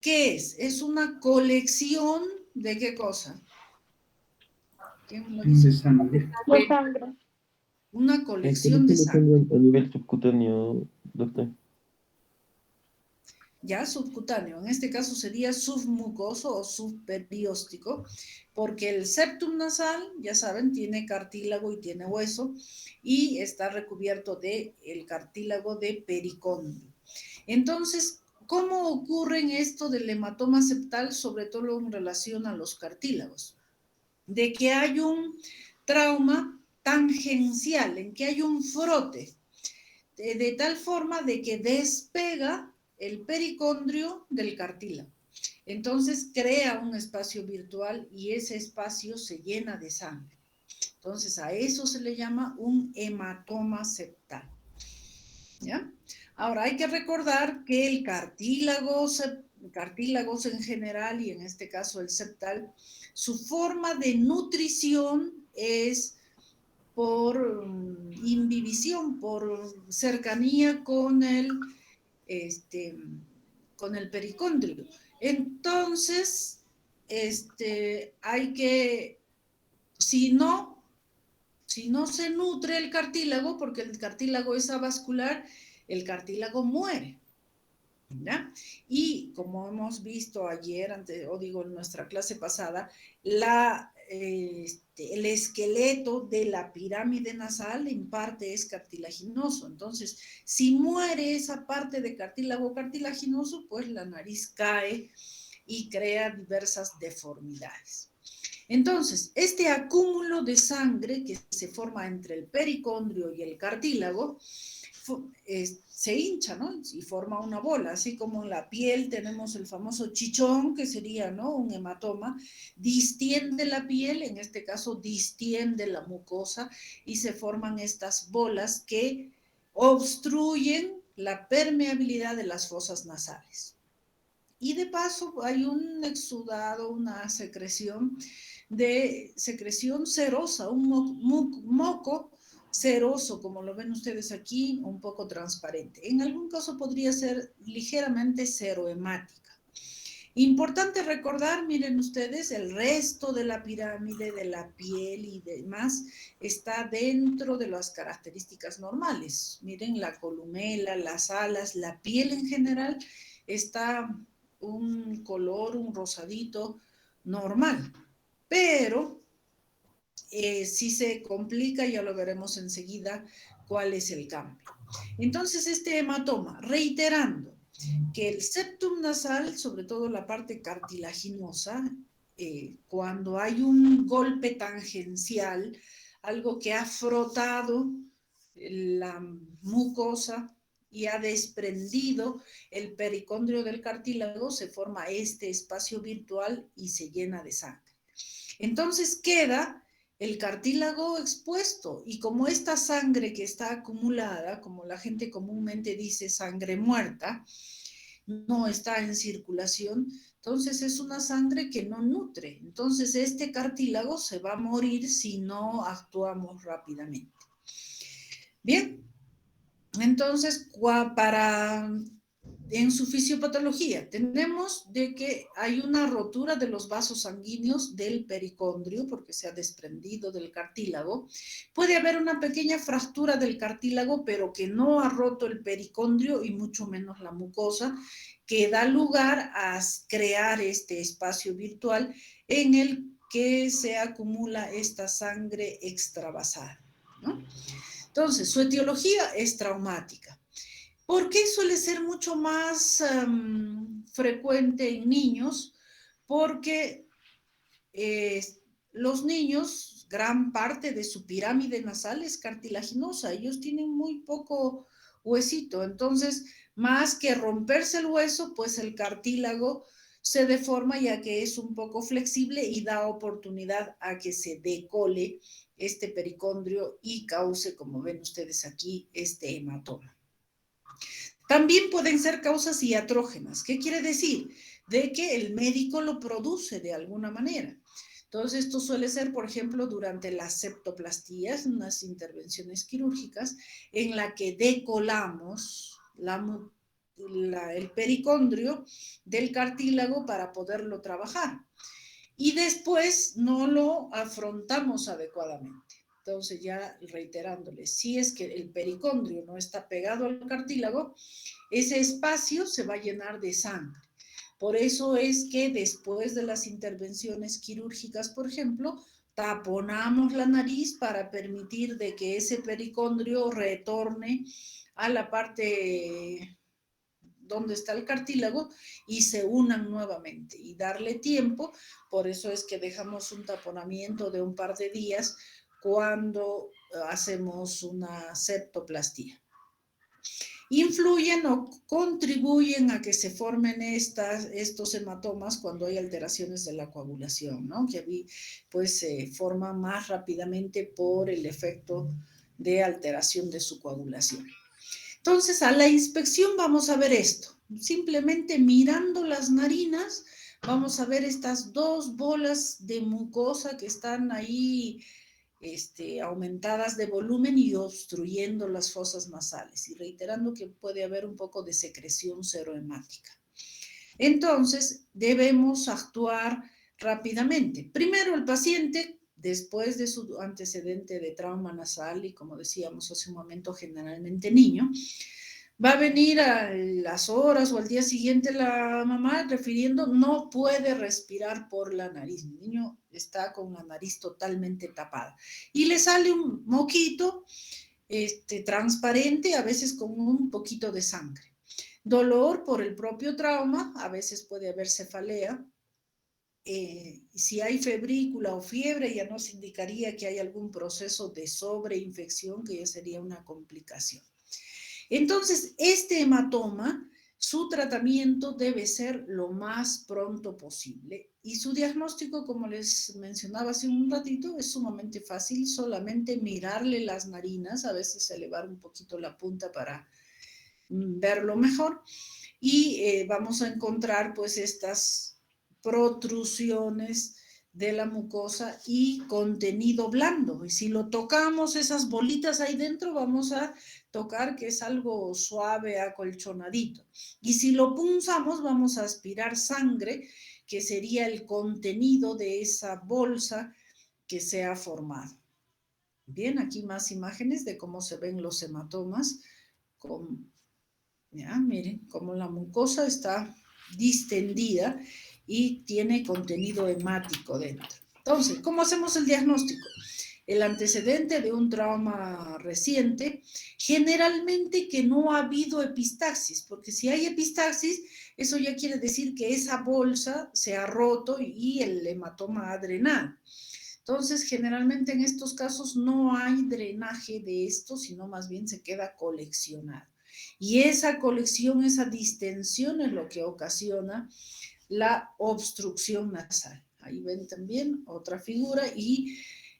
¿Qué es? Es una colección de ¿qué cosa? ¿Quién lo dice? De sangre. De sangre. Una ¿Por colección qué de lo sangre. tengo a nivel subcutáneo, doctor? Ya subcutáneo, en este caso sería submucoso o subperióstico, porque el septum nasal, ya saben, tiene cartílago y tiene hueso, y está recubierto de el cartílago de pericóndilo. Entonces, ¿cómo ocurre esto del hematoma septal, sobre todo en relación a los cartílagos? De que hay un trauma tangencial, en que hay un frote, de tal forma de que despega el pericondrio del cartílago. Entonces crea un espacio virtual y ese espacio se llena de sangre. Entonces a eso se le llama un hematoma septal. ¿Ya? Ahora hay que recordar que el cartílagos en general y en este caso el septal, su forma de nutrición es por imbibición, por cercanía con el pericóndrio. Entonces, hay que, si no, si no se nutre el cartílago, porque el cartílago es avascular, el cartílago muere. ¿Ya? Y como hemos visto ayer, o digo en nuestra clase pasada, el esqueleto de la pirámide nasal en parte es cartilaginoso. Entonces, si muere esa parte de cartílago cartilaginoso, pues la nariz cae y crea diversas deformidades. Entonces, este acúmulo de sangre que se forma entre el pericondrio y el cartílago se hincha, ¿no? Y forma una bola, así como en la piel tenemos el famoso chichón, que sería, ¿no? Un hematoma, distiende la piel, en este caso distiende la mucosa, y se forman estas bolas que obstruyen la permeabilidad de las fosas nasales. Y de paso hay un exudado, una secreción serosa, un moco ceroso, como lo ven ustedes aquí, un poco transparente. En algún caso podría ser ligeramente serohemática. Importante recordar, miren ustedes, el resto de la pirámide de la piel y demás está dentro de las características normales. Miren la columela, las alas, la piel en general está un color, un rosadito normal. Pero si se complica, ya lo veremos enseguida cuál es el cambio. Entonces, este hematoma, reiterando, que el septum nasal, sobre todo la parte cartilaginosa, cuando hay un golpe tangencial, algo que ha frotado la mucosa y ha desprendido el pericondrio del cartílago, se forma este espacio virtual y se llena de sangre. Entonces queda el cartílago expuesto y como esta sangre que está acumulada, como la gente comúnmente dice sangre muerta, no está en circulación, entonces es una sangre que no nutre. Entonces este cartílago se va a morir si no actuamos rápidamente. Bien, entonces en su fisiopatología tenemos de que hay una rotura de los vasos sanguíneos del pericondrio porque se ha desprendido del cartílago. Puede haber una pequeña fractura del cartílago, pero que no ha roto el pericondrio y mucho menos la mucosa, que da lugar a crear este espacio virtual en el que se acumula esta sangre extravasada, ¿no? Entonces, su etiología es traumática. ¿Por qué suele ser mucho más frecuente en niños? Porque los niños, gran parte de su pirámide nasal es cartilaginosa. Ellos tienen muy poco huesito. Entonces, más que romperse el hueso, pues el cartílago se deforma ya que es un poco flexible y da oportunidad a que se decole este pericondrio y cause, como ven ustedes aquí, este hematoma. También pueden ser causas iatrógenas. ¿Qué quiere decir? De que el médico lo produce de alguna manera. Entonces, esto suele ser, por ejemplo, durante las septoplastías, unas intervenciones quirúrgicas, en la que decolamos el pericondrio del cartílago para poderlo trabajar. Y después no lo afrontamos adecuadamente. Entonces, ya reiterándole, si es que el pericondrio no está pegado al cartílago, ese espacio se va a llenar de sangre. Por eso es que después de las intervenciones quirúrgicas, por ejemplo, taponamos la nariz para permitir de que ese pericondrio retorne a la parte donde está el cartílago y se unan nuevamente y darle tiempo. Por eso es que dejamos un taponamiento de un par de días cuando hacemos una septoplastía. Influyen o contribuyen a que se formen estos hematomas cuando hay alteraciones de la coagulación, ¿no? Que pues se forman más rápidamente por el efecto de alteración de su coagulación. Entonces, a la inspección vamos a ver esto. Simplemente mirando las narinas, vamos a ver estas dos bolas de mucosa que están ahí aumentadas de volumen y obstruyendo las fosas nasales. Y reiterando que puede haber un poco de secreción serohemática. Entonces, debemos actuar rápidamente. Primero, el paciente, después de su antecedente de trauma nasal, y como decíamos hace un momento, generalmente niño, va a venir a las horas o al día siguiente la mamá refiriendo no puede respirar por la nariz. El niño está con la nariz totalmente tapada. Y le sale un moquito transparente, a veces con un poquito de sangre. Dolor por el propio trauma, a veces puede haber cefalea. Si hay febrícula o fiebre, ya nos indicaría que hay algún proceso de sobreinfección, que ya sería una complicación. Entonces, este hematoma, su tratamiento debe ser lo más pronto posible y su diagnóstico, como les mencionaba hace un ratito, es sumamente fácil, solamente mirarle las narinas, a veces elevar un poquito la punta para verlo mejor y vamos a encontrar pues estas protrusiones de la mucosa y contenido blando. Y si lo tocamos, esas bolitas ahí dentro, vamos a tocar que es algo suave, acolchonadito. Y si lo punzamos, vamos a aspirar sangre, que sería el contenido de esa bolsa que se ha formado. Bien, aquí más imágenes de cómo se ven los hematomas. Ya, miren cómo la mucosa está distendida y tiene contenido hemático dentro. Entonces, ¿cómo hacemos el diagnóstico? El antecedente de un trauma reciente, generalmente que no ha habido epistaxis, porque si hay epistaxis, eso ya quiere decir que esa bolsa se ha roto y el hematoma ha drenado. Entonces, generalmente en estos casos no hay drenaje de esto, sino más bien se queda coleccionado. Y esa colección, esa distensión es lo que ocasiona la obstrucción nasal. Ahí ven también otra figura y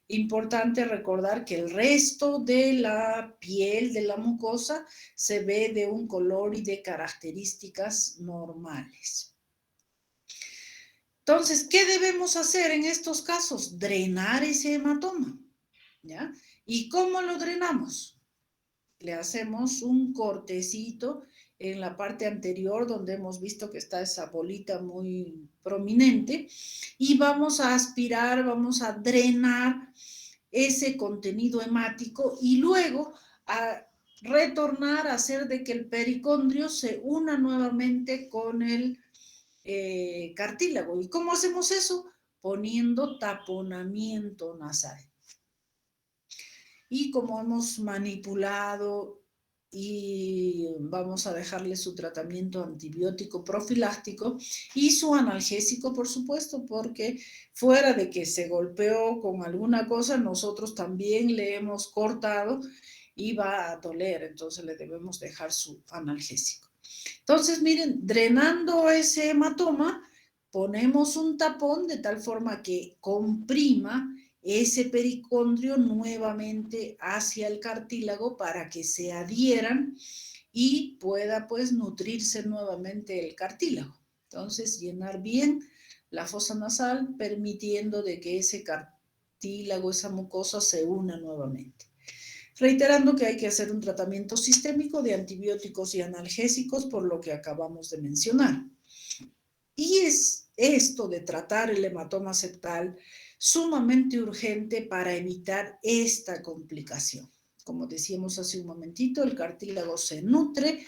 importante recordar que el resto de la piel de la mucosa se ve de un color y de características normales. Entonces, ¿qué debemos hacer en estos casos? Drenar ese hematoma, ¿ya? ¿Y cómo lo drenamos? Le hacemos un cortecito en la parte anterior donde hemos visto que está esa bolita muy prominente y vamos a aspirar, vamos a drenar ese contenido hemático y luego a retornar a hacer de que el pericondrio se una nuevamente con el cartílago. ¿Y cómo hacemos eso? Poniendo taponamiento nasal. Y como hemos manipulado y vamos a dejarle su tratamiento antibiótico profiláctico y su analgésico, por supuesto, porque fuera de que se golpeó con alguna cosa, nosotros también le hemos cortado y va a doler, entonces le debemos dejar su analgésico. Entonces, miren, drenando ese hematoma, ponemos un tapón de tal forma que comprima ese pericondrio nuevamente hacia el cartílago para que se adhieran y pueda pues nutrirse nuevamente el cartílago. Entonces, llenar bien la fosa nasal permitiendo de que ese cartílago, esa mucosa se una nuevamente. reiterando que hay que hacer un tratamiento sistémico de antibióticos y analgésicos por lo que acabamos de mencionar. Y es esto de tratar el hematoma septal sumamente urgente para evitar esta complicación. Como decíamos hace un momentito, el cartílago se nutre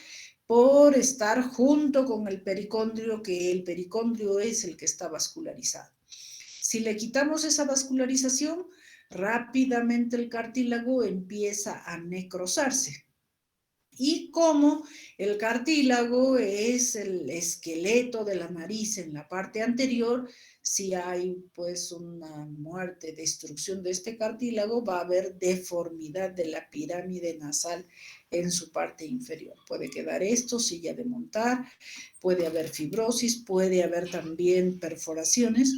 por estar junto con el pericondrio, que el pericondrio es el que está vascularizado. Si le quitamos esa vascularización, rápidamente el cartílago empieza a necrosarse. Y como el cartílago es el esqueleto de la nariz en la parte anterior, si hay pues una muerte, destrucción de este cartílago, va a haber deformidad de la pirámide nasal en su parte inferior. Puede quedar esto, silla de montar, puede haber fibrosis, puede haber también perforaciones.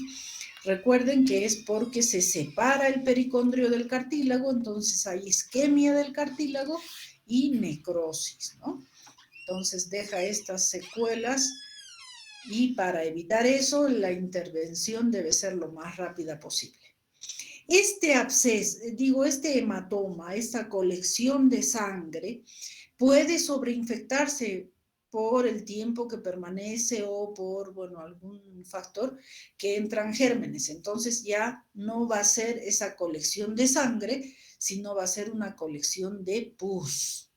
Recuerden que es porque se separa el pericondrio del cartílago, entonces hay isquemia del cartílago y necrosis, ¿no? Entonces deja estas secuelas y para evitar eso la intervención debe ser lo más rápida posible. Este absceso, este hematoma, esta colección de sangre puede sobreinfectarse por el tiempo que permanece o por, bueno, algún factor que entran gérmenes. Entonces ya no va a ser esa colección de sangre, sino va a ser una colección de pus.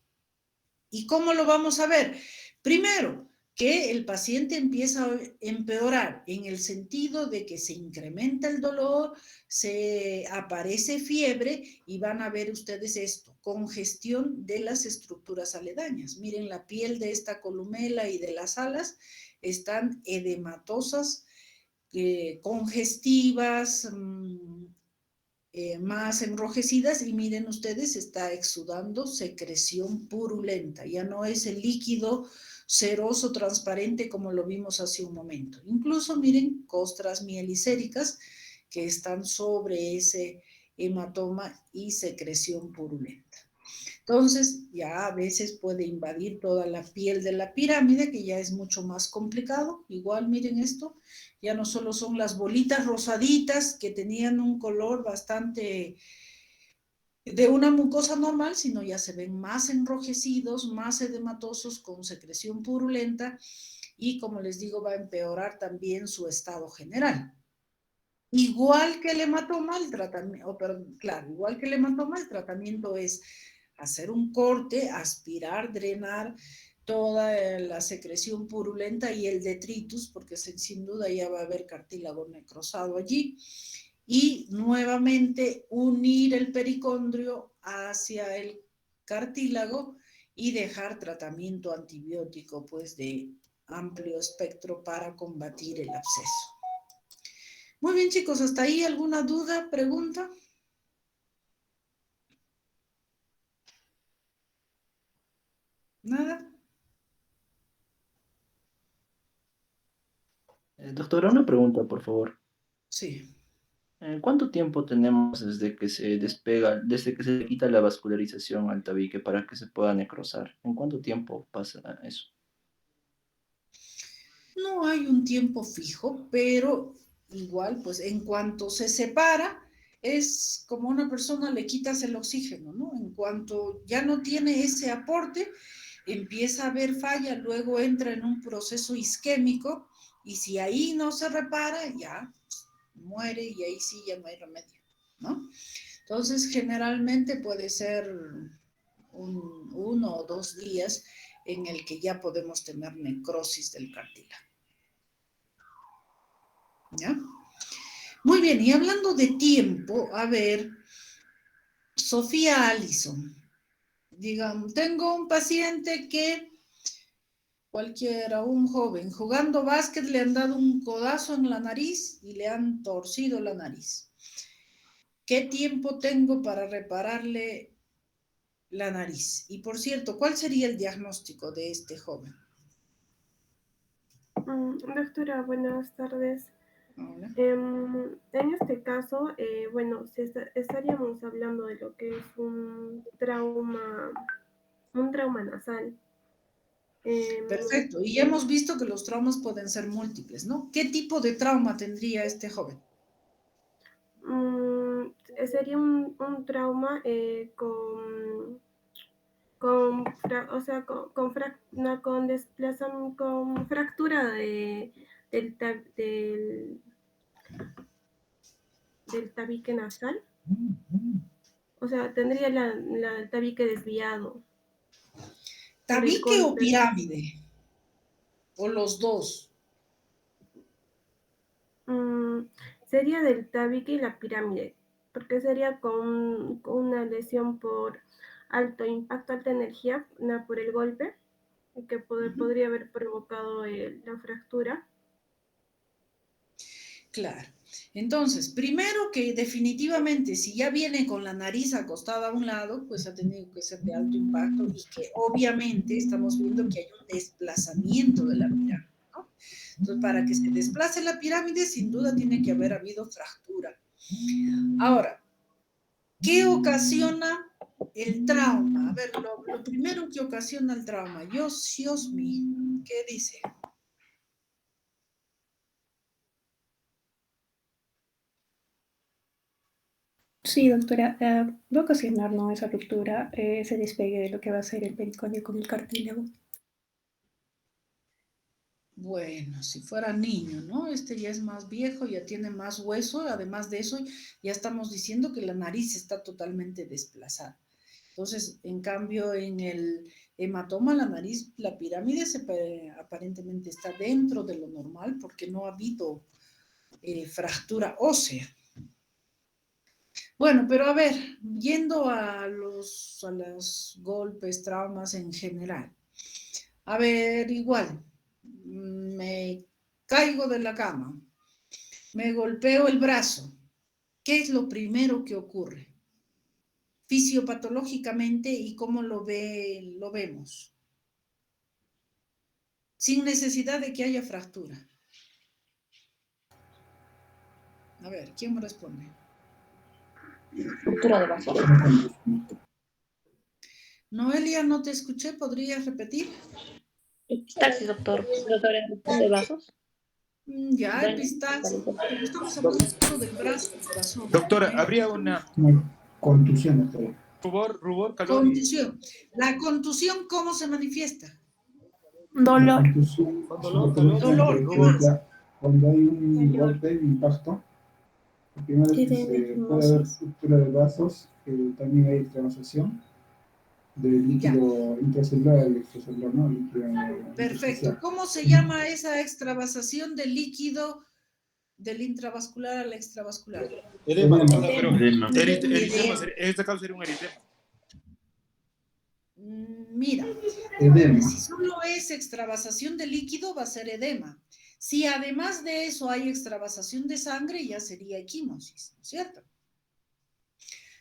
¿Y cómo lo vamos a ver? Primero, que el paciente empieza a empeorar en el sentido de que se incrementa el dolor, se aparece fiebre y van a ver ustedes esto, congestión de las estructuras aledañas. Miren la piel de esta columela y de las alas están edematosas, congestivas, más enrojecidas y miren ustedes, está exudando secreción purulenta, ya no es el líquido ceroso transparente como lo vimos hace un momento. Incluso miren costras mielicéricas que están sobre ese hematoma y secreción purulenta. Entonces, ya a veces puede invadir toda la piel de la pirámide, que ya es mucho más complicado. Igual, miren esto, ya no solo son las bolitas rosaditas que tenían un color bastante de una mucosa normal, sino ya se ven más enrojecidos, más edematosos, con secreción purulenta y, como les digo, va a empeorar también su estado general. Igual que el hematoma, el tratamiento, claro, igual que el hematoma, el tratamiento es hacer un corte, aspirar, drenar toda la secreción purulenta y el detritus, porque sin duda ya va a haber cartílago necrosado allí, y nuevamente unir el pericondrio hacia el cartílago y dejar tratamiento antibiótico, pues de amplio espectro para combatir el absceso. Muy bien, chicos, ¿hasta ahí alguna duda, pregunta? ¿Nada? Doctora, una pregunta, por favor. Sí. ¿Cuánto tiempo tenemos desde que se despega, desde que se le quita la vascularización al tabique para que se pueda necrosar? ¿En cuánto tiempo pasa eso? No hay un tiempo fijo, pero igual, pues en cuanto se separa, es como una persona le quitas el oxígeno, ¿no? En cuanto ya no tiene ese aporte, empieza a haber falla, luego entra en un proceso isquémico y si ahí no se repara, ya muere y ahí sí ya no hay remedio, ¿no? Entonces, generalmente puede ser uno o 2 días en el que ya podemos tener necrosis del cartílago. ¿Ya? Muy bien, y hablando de tiempo, a ver, Sofía Allison, digamos, tengo un paciente que cualquiera, un joven, jugando básquet le han dado un codazo en la nariz y le han torcido la nariz. ¿Qué tiempo tengo para repararle la nariz? Y por cierto, ¿cuál sería el diagnóstico de este joven? Doctora, buenas tardes. Hola. En este caso, bueno, estaríamos hablando de lo que es un trauma nasal. Perfecto, y ya hemos visto que los traumas pueden ser múltiples, ¿no? ¿Qué tipo de trauma tendría este joven? sería un trauma con desplazamiento, con fractura del tabique nasal. O sea, tendría el tabique desviado por el ¿Tabique o golpe. pirámide? ¿O los dos? Sería del tabique y la pirámide, porque sería con una lesión por alto impacto, alta energía, por el golpe, que podría haber provocado la fractura. Claro. Entonces, primero que definitivamente si ya viene con la nariz acostada a un lado, pues ha tenido que ser de alto impacto y que obviamente estamos viendo que hay un desplazamiento de la pirámide, ¿no? Entonces, para que se desplace la pirámide, sin duda tiene que haber habido fractura. Ahora, ¿qué ocasiona el trauma? A ver, lo primero que ocasiona el trauma. Yosmi, ¿qué dice? Sí, doctora, va a ocasionar, ¿no? Esa ruptura, ese despegue de lo que va a ser el periconio con el cartílago. Bueno, si fuera niño, ¿no? Este ya es más viejo, ya tiene más hueso, además de eso, ya estamos diciendo que la nariz está totalmente desplazada. Entonces, en cambio, en el hematoma, la nariz, la pirámide aparentemente está dentro de lo normal porque no ha habido fractura ósea. Bueno, pero a ver, yendo a los golpes, traumas en general. A ver, igual, me caigo de la cama, me golpeo el brazo. ¿Qué es lo primero que ocurre? Fisiopatológicamente y cómo lo vemos. Sin necesidad de que haya fractura. A ver, ¿quién me responde? Ruptura de vasos. Noelia, no te escuché, ¿podrías repetir? Taxi, doctor. Doctora, ruptura de vasos. Ya, epistaxis, pero estamos hablando del brazo, corazón. Doctora, habría una Contusión, doctora. rubor, calor y Contusión. La contusión, ¿cómo se manifiesta? Dolor. La contusión con se dolor, produce rubor. cuando hay un golpe, un impacto. Lo primero es que puede haber ruptura de vasos, también hay extravasación del líquido intracelular al extracelular, ¿no? Líquido Perfecto. intersticial. ¿Cómo se llama esa extravasación del líquido del intravascular al extravascular? Edema, doctora, pero Edema. eritema, Edema. en este caso sería un eritema. Mira, Edema. si solo es extravasación de líquido, va a ser edema. Si además de eso hay extravasación de sangre, ya sería equimosis, ¿no es cierto?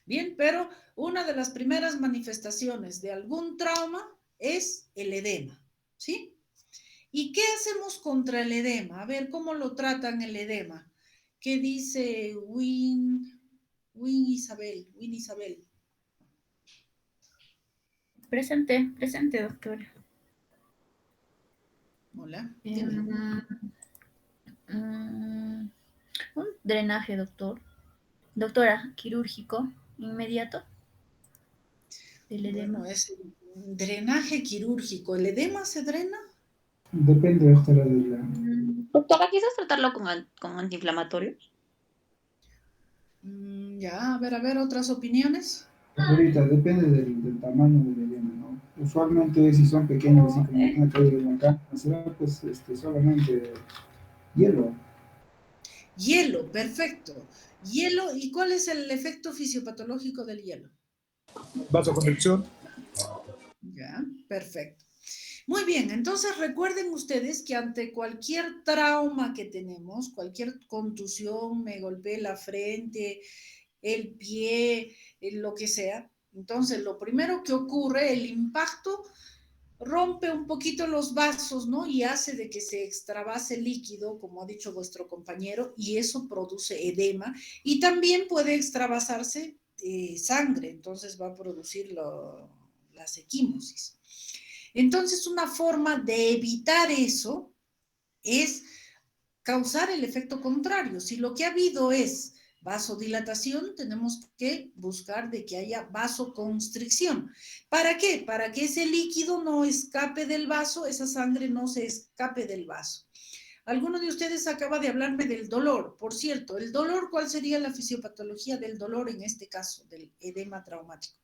Bien, pero una de las primeras manifestaciones de algún trauma es el edema, ¿sí? ¿Y qué hacemos contra el edema? A ver, ¿cómo lo tratan el edema? ¿Qué dice Win Isabel? Presente, doctora. Hola, Eh, dime. un drenaje, doctor. Doctora, quirúrgico, inmediato del edema. Bueno, es drenaje quirúrgico. ¿El edema se drena? Depende, doctora, de la... Doctora, ¿quisieras tratarlo con antiinflamatorios? Ya, a ver, otras opiniones. Ahorita, depende del tamaño del edema, ¿no? Usualmente, si son pequeños, así como una caída de acá, será pues solamente hielo. Hielo, perfecto. Hielo, ¿y cuál es el efecto fisiopatológico del hielo? Vasoconstricción. Ya, perfecto. Muy bien, entonces recuerden ustedes que ante cualquier trauma que tenemos, cualquier contusión, me golpeé la frente, el pie, lo que sea, entonces lo primero que ocurre, el impacto rompe un poquito los vasos, ¿no? Y hace de que se extravase líquido, como ha dicho vuestro compañero, y eso produce edema, y también puede extravasarse sangre, entonces va a producir las equimosis. Entonces, una forma de evitar eso es causar el efecto contrario. Si lo que ha habido es vasodilatación, tenemos que buscar de que haya vasoconstricción. ¿Para qué? Para que ese líquido no escape del vaso, esa sangre no se escape del vaso. Alguno de ustedes acaba de hablarme del dolor. Por cierto, el dolor, ¿cuál sería la fisiopatología del dolor en este caso, del edema traumático?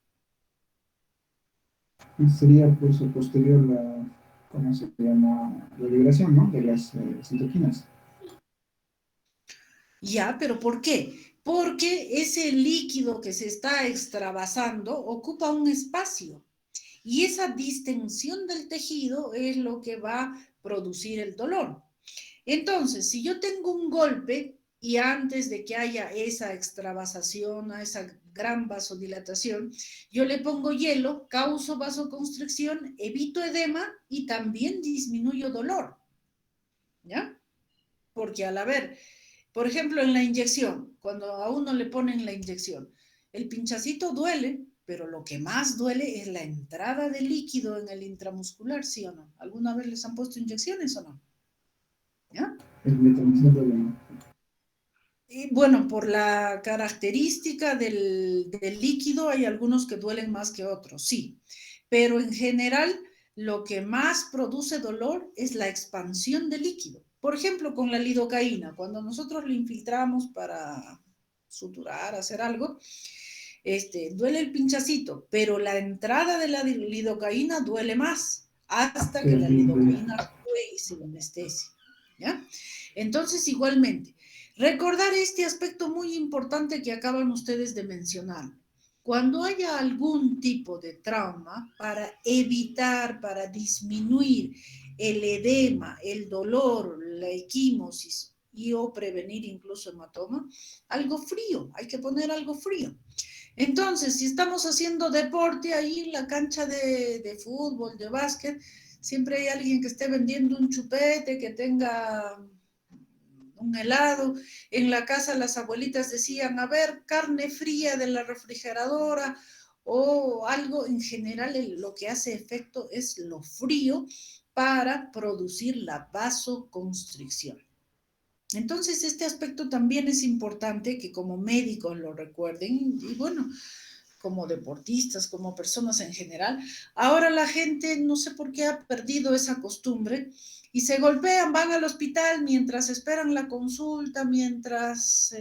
Sería por su posterior ¿cómo se llama? La liberación, ¿no? De las citoquinas. Ya, pero ¿por qué? Porque ese líquido que se está extravasando ocupa un espacio y esa distensión del tejido es lo que va a producir el dolor. Entonces, si yo tengo un golpe y antes de que haya esa extravasación, esa gran vasodilatación, yo le pongo hielo, causo vasoconstricción, evito edema y también disminuyo dolor. ¿Ya? Porque al haber, por ejemplo, en la inyección, cuando a uno le ponen la inyección, el pinchacito duele, pero lo que más duele es la entrada de líquido en el intramuscular, ¿sí o no? ¿Alguna vez les han puesto inyecciones o no? ¿Ya? El metamizante de la... Y bueno, por la característica del líquido, hay algunos que duelen más que otros, sí. Pero en general, lo que más produce dolor es la expansión del líquido. Por ejemplo, con la lidocaína, cuando nosotros lo infiltramos para suturar, hacer algo, duele el pinchacito, pero la entrada de la lidocaína duele más, hasta que la lidocaína actúe y se anestesia, ¿ya? Entonces, igualmente, recordar este aspecto muy importante que acaban ustedes de mencionar. Cuando haya algún tipo de trauma, para evitar, para disminuir el edema, el dolor, la equimosis y o prevenir incluso hematoma, algo frío, hay que poner algo frío. Entonces, si estamos haciendo deporte ahí en la cancha de fútbol, de básquet, siempre hay alguien que esté vendiendo un chupete, que tenga un helado. En la casa las abuelitas decían, a ver, carne fría de la refrigeradora o algo. En general, lo que hace efecto es lo frío para producir la vasoconstricción. Entonces, este aspecto también es importante que como médicos lo recuerden y bueno, como deportistas, como personas en general. Ahora la gente, no sé por qué ha perdido esa costumbre y se golpean, van al hospital mientras esperan la consulta, mientras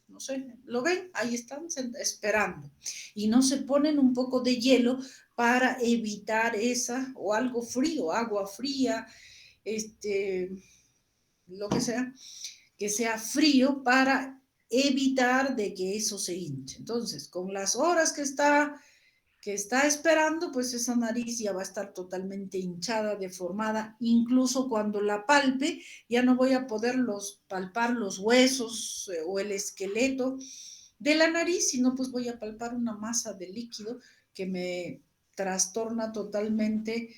no sé, lo ven, ahí están esperando y no se ponen un poco de hielo para evitar esa o algo frío, agua fría, lo que sea frío para evitar de que eso se hinche. Entonces, con las horas que está esperando, pues esa nariz ya va a estar totalmente hinchada, deformada, incluso cuando la palpe, ya no voy a poder palpar los huesos o el esqueleto de la nariz, sino pues voy a palpar una masa de líquido que me trastorna totalmente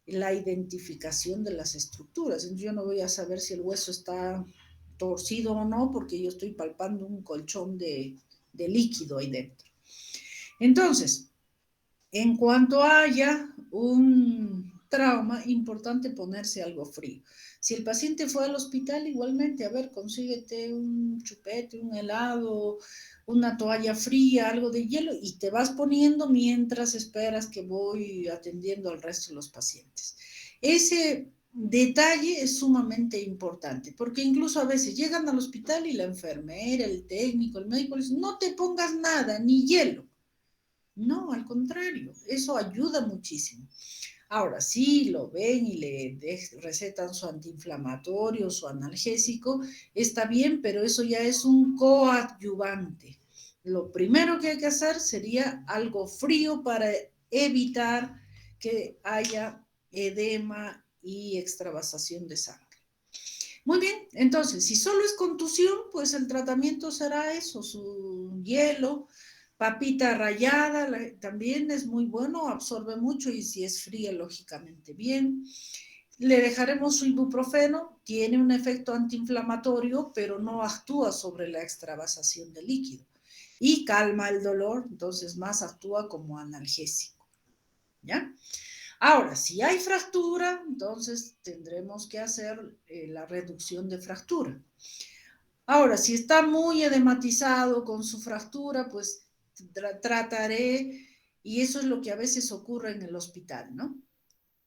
la identificación de las estructuras. Entonces yo no voy a saber si el hueso está torcido o no, porque yo estoy palpando un colchón de líquido ahí dentro. Entonces, en cuanto haya un trauma, importante ponerse algo frío. Si el paciente fue al hospital, igualmente, a ver, consíguete un chupete, un helado, una toalla fría, algo de hielo, y te vas poniendo mientras esperas que voy atendiendo al resto de los pacientes. Ese detalle es sumamente importante, porque incluso a veces llegan al hospital y la enfermera, el técnico, el médico, les dice, no te pongas nada, ni hielo. No, al contrario, eso ayuda muchísimo. Ahora, sí lo ven y le recetan su antiinflamatorio, su analgésico, está bien, pero eso ya es un coadyuvante. Lo primero que hay que hacer sería algo frío para evitar que haya edema y extravasación de sangre. Muy bien, entonces, si solo es contusión, pues el tratamiento será eso, su hielo, papita rallada, también es muy bueno, absorbe mucho y si es fría, lógicamente bien. Le dejaremos su ibuprofeno, tiene un efecto antiinflamatorio, pero no actúa sobre la extravasación de líquido. Y calma el dolor, entonces más actúa como analgésico. ¿Ya? Ahora, si hay fractura, entonces tendremos que hacer la reducción de fractura. Ahora, si está muy edematizado con su fractura, pues trataré, y eso es lo que a veces ocurre en el hospital, ¿no?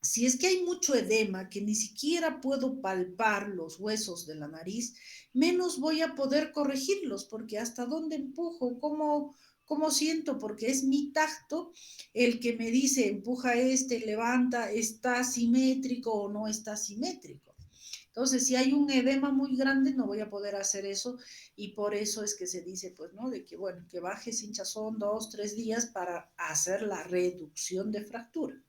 Si es que hay mucho edema, que ni siquiera puedo palpar los huesos de la nariz, menos voy a poder corregirlos, porque hasta dónde empujo, cómo siento, porque es mi tacto el que me dice, empuja levanta, está simétrico o no está simétrico. Entonces, si hay un edema muy grande, no voy a poder hacer eso, y por eso es que se dice, pues, ¿no? De que, bueno, que bajes hinchazón 2, 3 días para hacer la reducción de fractura.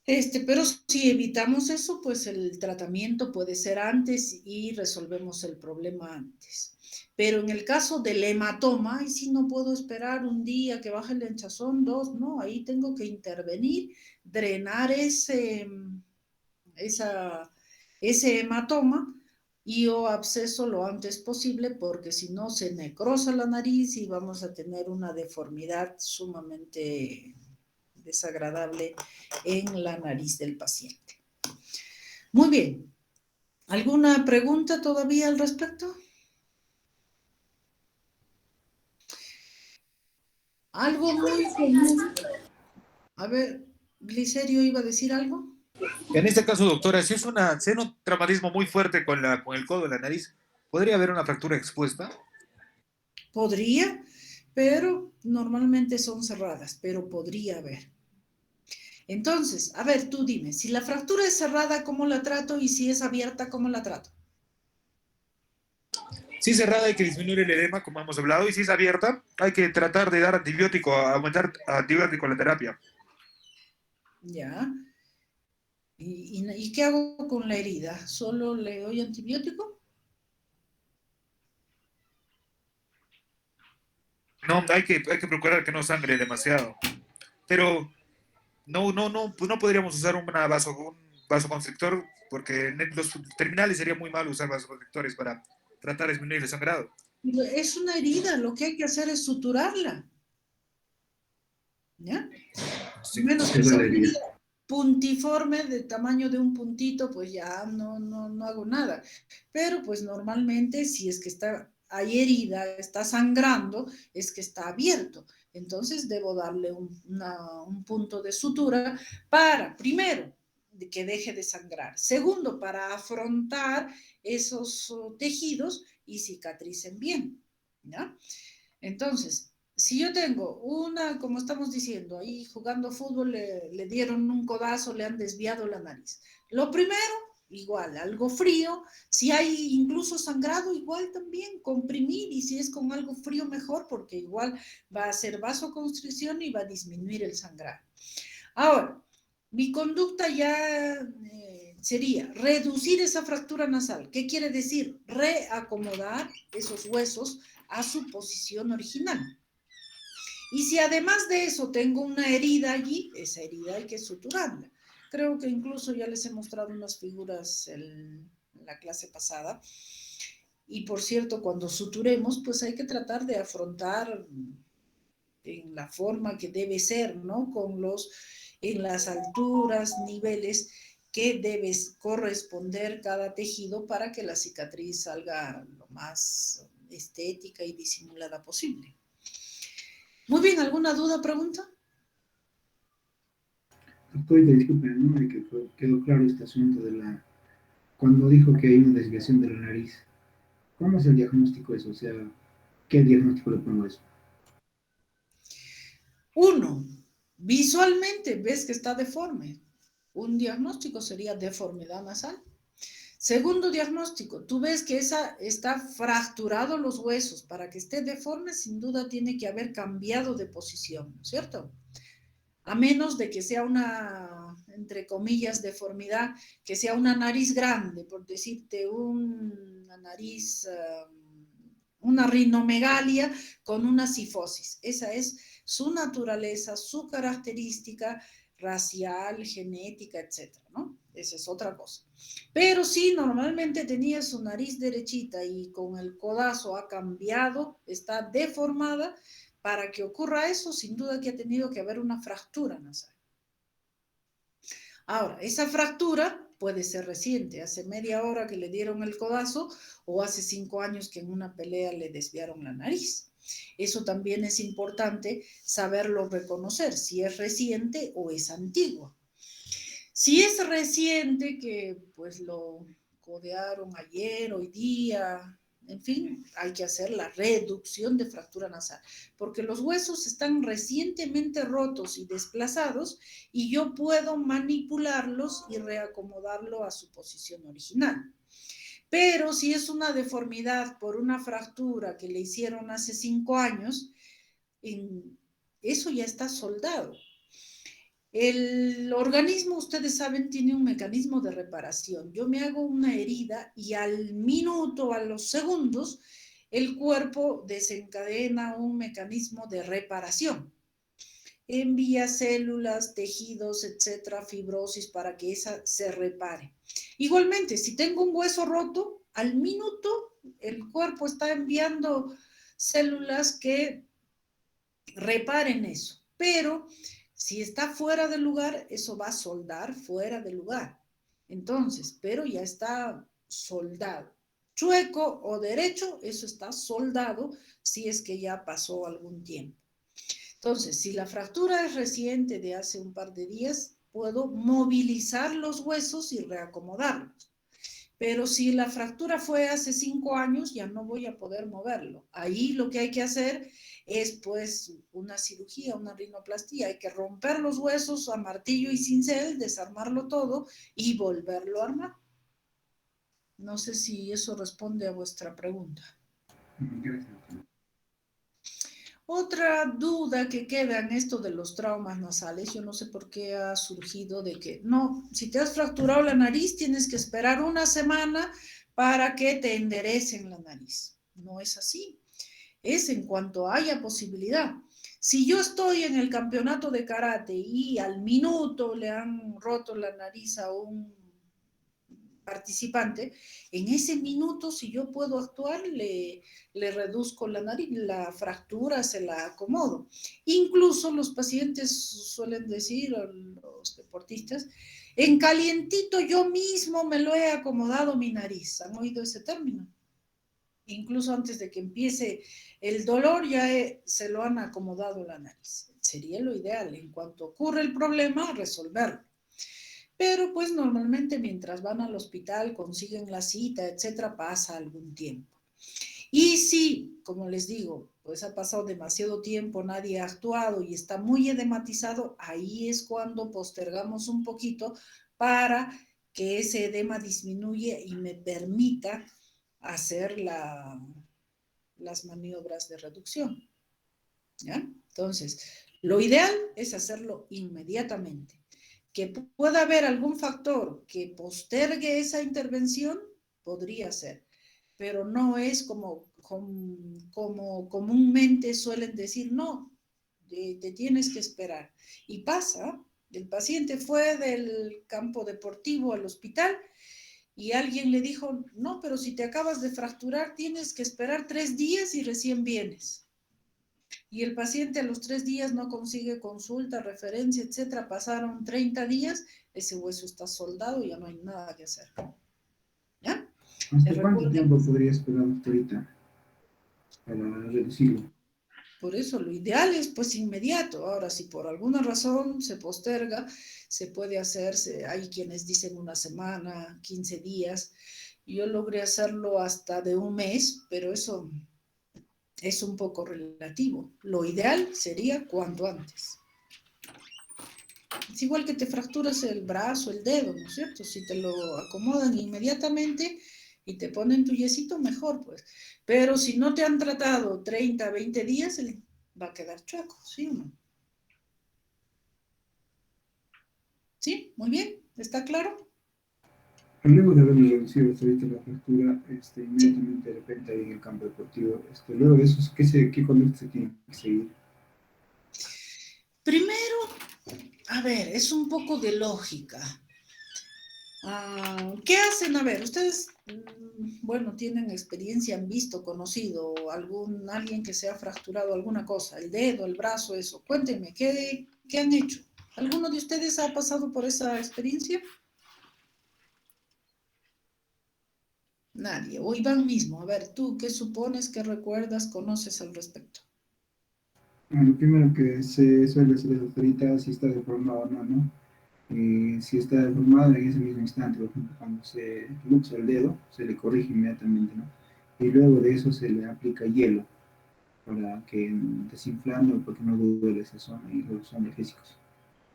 Pero si evitamos eso, pues el tratamiento puede ser antes y resolvemos el problema antes. Pero en el caso del hematoma, ahí sí no puedo esperar un día que baje el hinchazón, 2, no, ahí tengo que intervenir, drenar ese hematoma y o absceso lo antes posible, porque si no se necrosa la nariz y vamos a tener una deformidad sumamente desagradable en la nariz del paciente. Muy bien. ¿Alguna pregunta todavía al respecto? Algo muy común. A ver, Glicerio iba a decir algo. En este caso, doctora, si es un traumatismo muy fuerte con el codo de la nariz, ¿podría haber una fractura expuesta? Podría, pero normalmente son cerradas, pero podría haber. Entonces, a ver, tú dime, si la fractura es cerrada, ¿cómo la trato? Y si es abierta, ¿cómo la trato? Si es cerrada, hay que disminuir el edema, como hemos hablado, y si es abierta, hay que tratar de dar antibiótico, aumentar antibiótico en la terapia. Ya. ¿Y qué hago con la herida? ¿Solo le doy antibiótico? No, hay que procurar que no sangre demasiado. Pero pues no podríamos usar un vasoconstrictor, porque en los terminales sería muy malo usar vasoconstrictores para tratar de disminuir el sangrado. Es una herida, lo que hay que hacer es suturarla. ¿Ya? Sí, Menos que sea una herida puntiforme de tamaño de un puntito, pues ya no hago nada. Pero pues normalmente si es que hay herida, está sangrando, es que está abierto. Entonces debo darle un punto de sutura para, primero, que deje de sangrar. Segundo, para afrontar esos tejidos y cicatricen bien. ¿Ya? Entonces, si yo tengo como estamos diciendo, ahí jugando fútbol le dieron un codazo, le han desviado la nariz. Lo primero, igual, algo frío. Si hay incluso sangrado, igual también comprimir, y si es con algo frío, mejor, porque igual va a hacer vasoconstricción y va a disminuir el sangrado. Ahora, mi conducta ya sería reducir esa fractura nasal. ¿Qué quiere decir? Reacomodar esos huesos a su posición original. Y si además de eso tengo una herida allí, esa herida hay que suturarla. Creo que incluso ya les he mostrado unas figuras en la clase pasada. Y por cierto, cuando suturemos, pues hay que tratar de afrontar en la forma que debe ser, ¿no? En las alturas, niveles que debe corresponder cada tejido para que la cicatriz salga lo más estética y disimulada posible. Muy bien, ¿alguna duda, pregunta? Doctor, disculpe, no me quedó claro este asunto cuando dijo que hay una desviación de la nariz. ¿Cómo es el diagnóstico de eso? O sea, ¿qué diagnóstico le pongo a eso? Uno, visualmente ves que está deforme. Un diagnóstico sería deformidad nasal. Segundo diagnóstico, tú ves que está fracturado los huesos. Para que esté deforme, sin duda tiene que haber cambiado de posición, ¿no es cierto? A menos de que sea una, entre comillas, deformidad, que sea una nariz grande, por decirte, una nariz, una rinomegalia con una cifosis. Esa es su naturaleza, su característica racial, genética, etcétera, ¿no? Esa es otra cosa. Pero si normalmente tenía su nariz derechita y con el codazo ha cambiado, está deformada, para que ocurra eso, sin duda que ha tenido que haber una fractura nasal. Ahora, esa fractura puede ser reciente, hace media hora que le dieron el codazo o hace 5 años que en una pelea le desviaron la nariz. Eso también es importante saberlo reconocer, si es reciente o es antiguo. Si es reciente, que pues lo codearon ayer, hoy día, en fin, hay que hacer la reducción de fractura nasal, porque los huesos están recientemente rotos y desplazados y yo puedo manipularlos y reacomodarlo a su posición original. Pero si es una deformidad por una fractura que le hicieron hace 5 años, eso ya está soldado. El organismo, ustedes saben, tiene un mecanismo de reparación. Yo me hago una herida y al minuto, a los segundos, el cuerpo desencadena un mecanismo de reparación. Envía células, tejidos, etcétera, fibrosis para que esa se repare. Igualmente, si tengo un hueso roto, al minuto el cuerpo está enviando células que reparen eso. Pero si está fuera de lugar, eso va a soldar fuera de lugar. Entonces, pero ya está soldado. Chueco o derecho, eso está soldado si es que ya pasó algún tiempo. Entonces, si la fractura es reciente de hace un par de días, puedo movilizar los huesos y reacomodarlos. Pero si la fractura fue hace 5 años, ya no voy a poder moverlo. Ahí lo que hay que hacer es pues una cirugía, una rinoplastía. Hay que romper los huesos a martillo y cincel, desarmarlo todo y volverlo a armar. No sé si eso responde a vuestra pregunta. Otra duda que queda en esto de los traumas nasales, yo no sé por qué ha surgido de que, no, si te has fracturado la nariz, tienes que esperar una semana para que te enderecen la nariz. No es así. Es en cuanto haya posibilidad. Si yo estoy en el campeonato de karate y al minuto le han roto la nariz a un participante, en ese minuto, si yo puedo actuar, le reduzco la nariz, la fractura, se la acomodo. Incluso los pacientes suelen decir, los deportistas, en calientito yo mismo me lo he acomodado mi nariz. ¿Han oído ese término? Incluso antes de que empiece el dolor, ya se lo han acomodado la nariz. Sería lo ideal, en cuanto ocurre el problema, resolverlo. Pero pues normalmente mientras van al hospital, consiguen la cita, etcétera, pasa algún tiempo. Y si, como les digo, pues ha pasado demasiado tiempo, nadie ha actuado y está muy edematizado, ahí es cuando postergamos un poquito para que ese edema disminuya y me permita hacer las maniobras de reducción. ¿Ya? Entonces, lo ideal es hacerlo inmediatamente. Que pueda haber algún factor que postergue esa intervención, podría ser, pero no es como comúnmente suelen decir, no, te tienes que esperar. Y pasa, el paciente fue del campo deportivo al hospital y alguien le dijo, no, pero si te acabas de fracturar, tienes que esperar 3 días y recién vienes. Y el paciente a los 3 días no consigue consulta, referencia, etcétera, pasaron 30 días, ese hueso está soldado y ya no hay nada que hacer. ¿Ya? ¿Hasta cuánto tiempo podría esperar ahorita para reducirlo? Por eso lo ideal es pues inmediato. Ahora, si por alguna razón se posterga, se puede hacerse, hay quienes dicen una semana, 15 días. Yo logré hacerlo hasta de un mes, pero eso es un poco relativo. Lo ideal sería cuanto antes. Es igual que te fracturas el brazo, el dedo, ¿no es cierto? Si te lo acomodan inmediatamente y te ponen tu yesito, mejor, pues. Pero si no te han tratado 30, 20 días, él va a quedar chueco, ¿sí o no? ¿Sí? Muy bien. ¿Está claro? Luego de haberle reducido ahorita la fractura, inmediatamente de repente ahí en el campo deportivo, luego de eso, ¿qué conducta se tiene que seguir? Primero, a ver, es un poco de lógica. ¿Qué hacen? A ver, ustedes, bueno, tienen experiencia, han visto, conocido alguien que se ha fracturado alguna cosa, el dedo, el brazo, eso. Cuéntenme, ¿qué han hecho? ¿Alguno de ustedes ha pasado por esa experiencia? Nadie. O Iván mismo. A ver, ¿tú qué supones, qué recuerdas, conoces al respecto? Lo primero que se suele hacer es ahorita si está deformado o no, ¿no? Si está deformado en ese mismo instante, por ejemplo, cuando se luxa el dedo, se le corrige inmediatamente, ¿no? Y luego de eso se le aplica hielo para que desinflame o porque no duele esa zona y luego son analgésicos.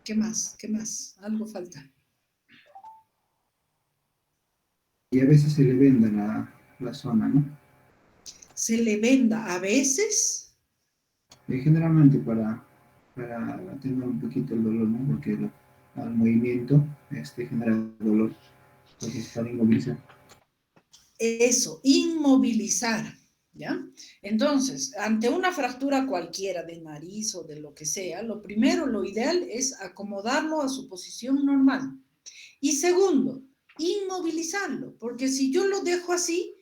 ¿Qué más? ¿Qué más? Algo falta. Y a veces se le venda la zona, ¿no? Se le venda a veces. Generalmente para atenuar un poquito el dolor, ¿no? Porque al movimiento genera dolor, entonces para inmovilizar. Eso, inmovilizar, ¿ya? Entonces, ante una fractura cualquiera de nariz o de lo que sea, lo primero, lo ideal es acomodarlo a su posición normal. Y segundo, inmovilizarlo, porque si yo lo dejo así,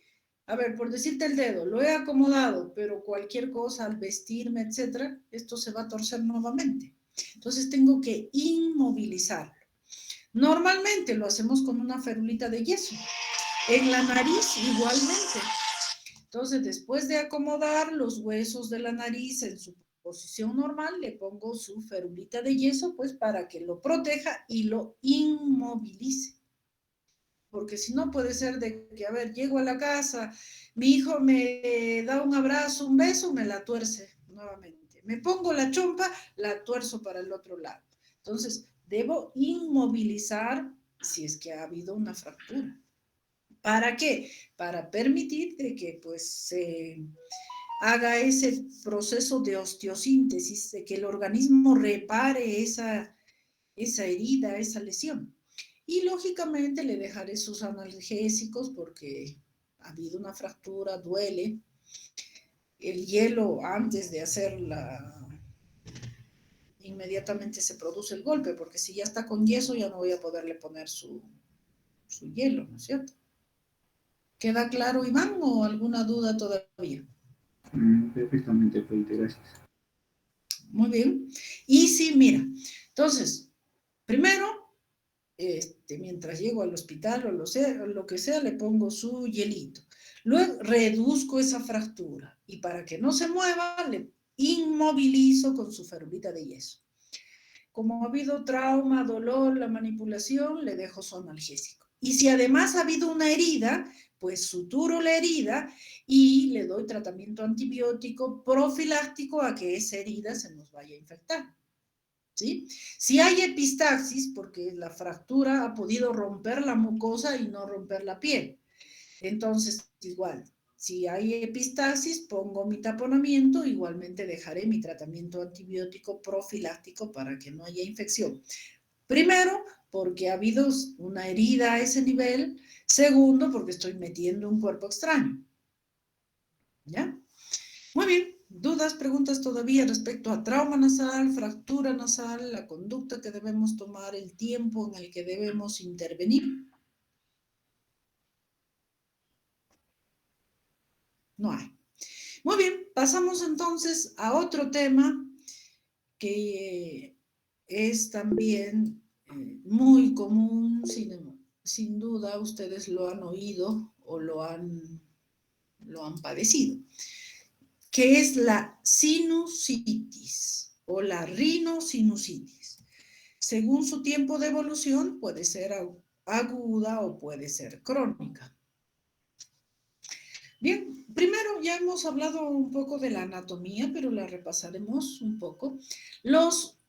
a ver, por decirte el dedo, lo he acomodado, pero cualquier cosa al vestirme, etcétera, esto se va a torcer nuevamente. Entonces tengo que inmovilizarlo. Normalmente lo hacemos con una ferulita de yeso. En la nariz igualmente. Entonces, después de acomodar los huesos de la nariz en su posición normal, le pongo su ferulita de yeso, pues para que lo proteja y lo inmovilice. Porque si no puede ser de que, a ver, llego a la casa, mi hijo me da un abrazo, un beso, me la tuerce nuevamente. Me pongo la chompa, la tuerzo para el otro lado. Entonces, debo inmovilizar si es que ha habido una fractura. ¿Para qué? Para permitir de que pues se haga ese proceso de osteosíntesis, de que el organismo repare esa herida, esa lesión. Y lógicamente le dejaré sus analgésicos porque ha habido una fractura, duele. El hielo antes de hacerla, inmediatamente se produce el golpe, porque si ya está con yeso ya no voy a poderle poner su hielo, ¿no es cierto? ¿Queda claro, Iván, o alguna duda todavía? Perfectamente, Feite, gracias. Muy bien. Y sí, mira, entonces, primero, mientras llego al hospital o lo que sea, le pongo su hielito. Luego reduzco esa fractura y para que no se mueva, le inmovilizo con su ferulita de yeso. Como ha habido trauma, dolor, la manipulación, le dejo su analgésico. Y si además ha habido una herida, pues suturo la herida y le doy tratamiento antibiótico profiláctico a que esa herida se nos vaya a infectar. ¿Sí? Si hay epistaxis, porque la fractura ha podido romper la mucosa y no romper la piel, entonces igual, si hay epistaxis, pongo mi taponamiento, igualmente dejaré mi tratamiento antibiótico profiláctico para que no haya infección. Primero, porque ha habido una herida a ese nivel. Segundo, porque estoy metiendo un cuerpo extraño. ¿Ya? Muy bien. ¿Dudas, preguntas todavía respecto a trauma nasal, fractura nasal, la conducta que debemos tomar, el tiempo en el que debemos intervenir? No hay. Muy bien, pasamos entonces a otro tema que es también muy común, sin duda ustedes lo han oído o lo han padecido, que es la sinusitis o la rinosinusitis. Según su tiempo de evolución, puede ser aguda o puede ser crónica. Bien, primero ya hemos hablado un poco de la anatomía, pero la repasaremos un poco. Los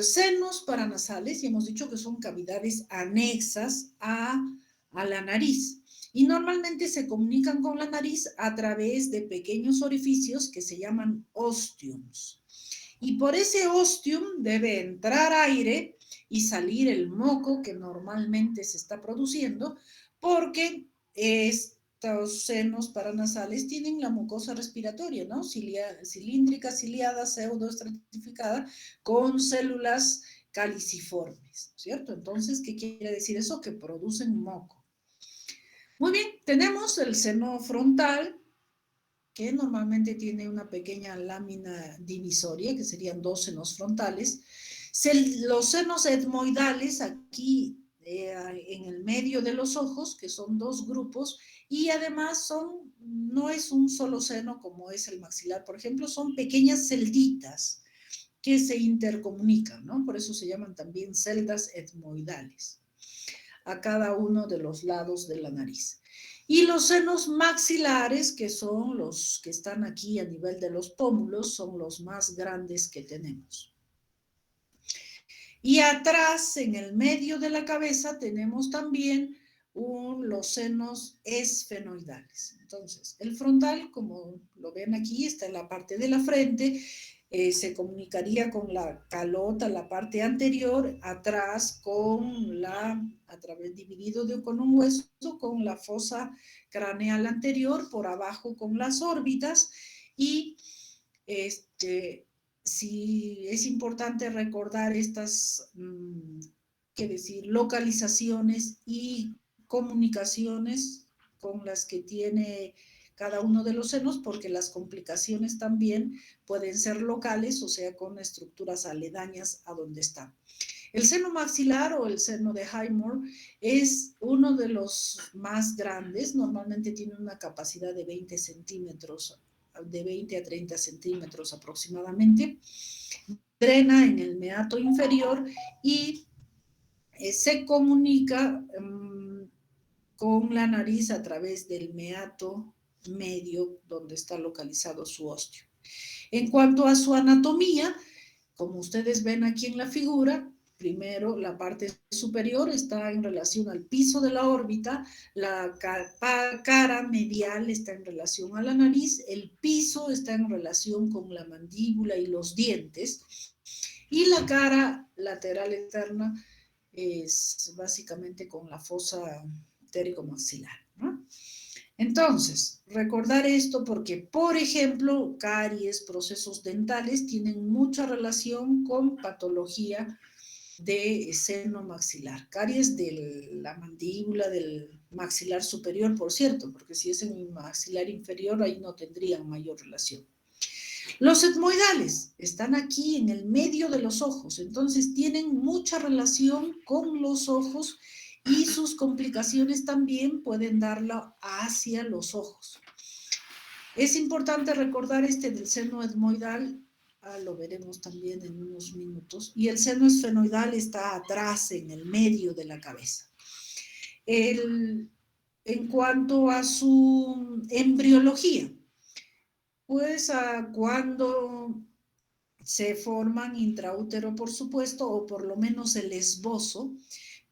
senos paranasales, y hemos dicho que son cavidades anexas a la nariz, y normalmente se comunican con la nariz a través de pequeños orificios que se llaman ostiums. Y por ese ostium debe entrar aire y salir el moco que normalmente se está produciendo, porque estos senos paranasales tienen la mucosa respiratoria, ¿no? Cilíndrica, ciliada, pseudoestratificada, con células caliciformes, ¿cierto? Entonces, ¿qué quiere decir eso? Que producen moco. Muy bien, tenemos el seno frontal, que normalmente tiene una pequeña lámina divisoria, que serían dos senos frontales. Los senos etmoidales, aquí en el medio de los ojos, que son dos grupos, y además no es un solo seno como es el maxilar, por ejemplo, son pequeñas celditas que se intercomunican, ¿no? Por eso se llaman también celdas etmoidales a cada uno de los lados de la nariz. Y los senos maxilares, que son los que están aquí a nivel de los pómulos, son los más grandes que tenemos. Y atrás, en el medio de la cabeza, tenemos también los senos esfenoidales. Entonces, el frontal, como lo ven aquí, está en la parte de la frente, se comunicaría con la calota, la parte anterior, atrás a través dividido con un hueso, con la fosa craneal anterior, por abajo con las órbitas, y sí es importante recordar estas, localizaciones y comunicaciones con las que tiene cada uno de los senos, porque las complicaciones también pueden ser locales, o sea, con estructuras aledañas a donde están. El seno maxilar o el seno de Highmore es uno de los más grandes, normalmente tiene una capacidad de 20 centímetros, de 20 a 30 centímetros aproximadamente, drena en el meato inferior y se comunica con la nariz a través del meato medio, donde está localizado su ósteo. En cuanto a su anatomía, como ustedes ven aquí en la figura, primero la parte superior está en relación al piso de la órbita, la cara medial está en relación a la nariz, el piso está en relación con la mandíbula y los dientes, y la cara lateral externa es básicamente con la fosa pterigomaxilar, ¿no? Entonces, recordar esto porque, por ejemplo, caries, procesos dentales tienen mucha relación con patología de seno maxilar. Caries de la mandíbula, del maxilar superior, por cierto, porque si es en el maxilar inferior, ahí no tendrían mayor relación. Los etmoidales están aquí en el medio de los ojos, entonces tienen mucha relación con los ojos y sus complicaciones también pueden darla hacia los ojos. Es importante recordar del seno etmoidal, lo veremos también en unos minutos, y el seno esfenoidal está atrás, en el medio de la cabeza. En cuanto a su embriología, pues cuando se forman intraútero, por supuesto, o por lo menos el esbozo,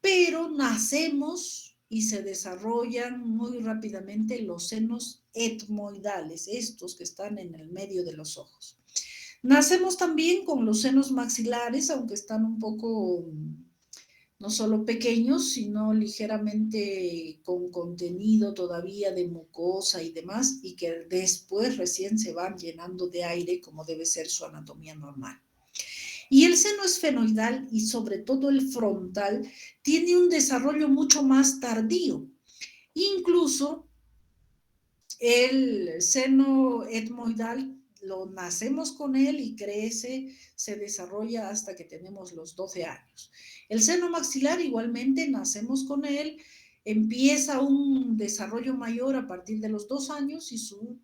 pero nacemos y se desarrollan muy rápidamente los senos etmoidales, estos que están en el medio de los ojos. Nacemos también con los senos maxilares, aunque están un poco, no solo pequeños, sino ligeramente con contenido todavía de mucosa y demás, y que después recién se van llenando de aire, como debe ser su anatomía normal. Y el seno esfenoidal, y sobre todo el frontal, tiene un desarrollo mucho más tardío. Incluso el seno etmoidal lo nacemos con él y crece, se desarrolla hasta que tenemos los 12 años. El seno maxilar igualmente nacemos con él, empieza un desarrollo mayor a partir de los 2 años y su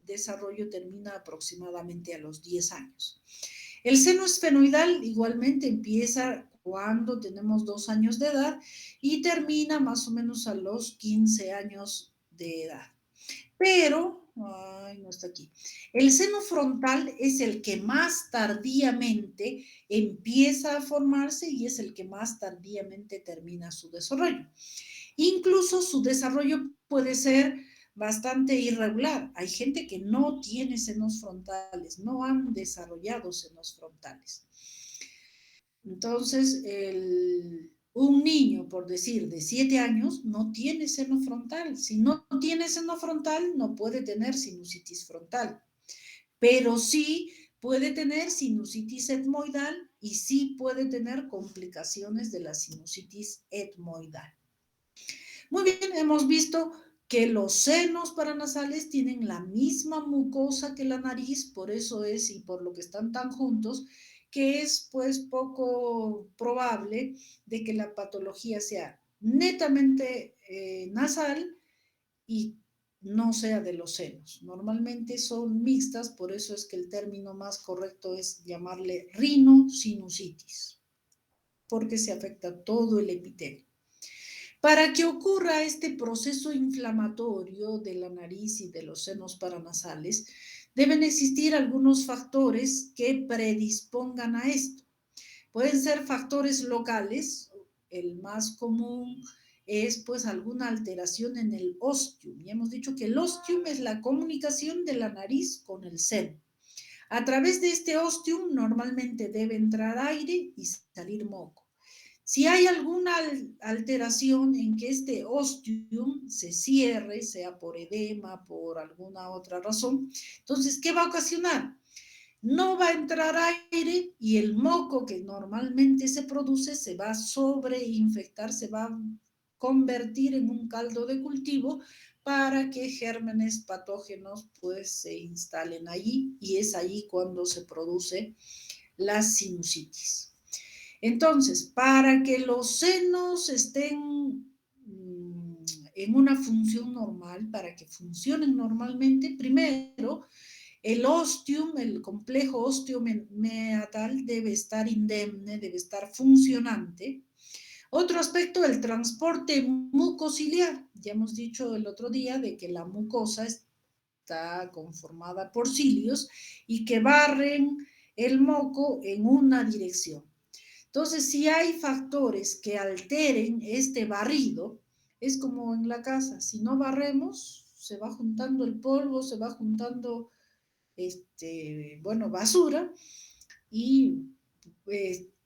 desarrollo termina aproximadamente a los 10 años. El seno esfenoidal igualmente empieza cuando tenemos 2 años de edad y termina más o menos a los 15 años de edad. Pero, no está aquí. El seno frontal es el que más tardíamente empieza a formarse y es el que más tardíamente termina su desarrollo. Incluso su desarrollo puede ser bastante irregular. Hay gente que no tiene senos frontales, no han desarrollado senos frontales. Entonces, un niño, por decir, de 7 años, no tiene seno frontal. Si no tiene seno frontal, no puede tener sinusitis frontal. Pero sí puede tener sinusitis etmoidal y sí puede tener complicaciones de la sinusitis etmoidal. Muy bien, hemos visto que los senos paranasales tienen la misma mucosa que la nariz, por eso es, y por lo que están tan juntos, que es pues poco probable de que la patología sea netamente nasal y no sea de los senos. Normalmente son mixtas, por eso es que el término más correcto es llamarle rinosinusitis, porque se afecta todo el epitelio. Para que ocurra este proceso inflamatorio de la nariz y de los senos paranasales, deben existir algunos factores que predispongan a esto. Pueden ser factores locales, el más común es pues alguna alteración en el ostium. Ya hemos dicho que el ostium es la comunicación de la nariz con el seno. A través de este ostium normalmente debe entrar aire y salir moco. Si hay alguna alteración en que este ostium se cierre, sea por edema, por alguna otra razón, entonces, ¿qué va a ocasionar? No va a entrar aire y el moco que normalmente se produce se va a sobreinfectar, se va a convertir en un caldo de cultivo para que gérmenes patógenos pues se instalen allí, y es allí cuando se produce la sinusitis. Entonces, para que los senos estén en una función normal, para que funcionen normalmente, primero el ostium, el complejo osteomeatal debe estar indemne, debe estar funcionante. Otro aspecto, el transporte mucociliar. Ya hemos dicho el otro día de que la mucosa está conformada por cilios y que barren el moco en una dirección. Entonces, si hay factores que alteren este barrido, es como en la casa, si no barremos, se va juntando el polvo, se va juntando basura, y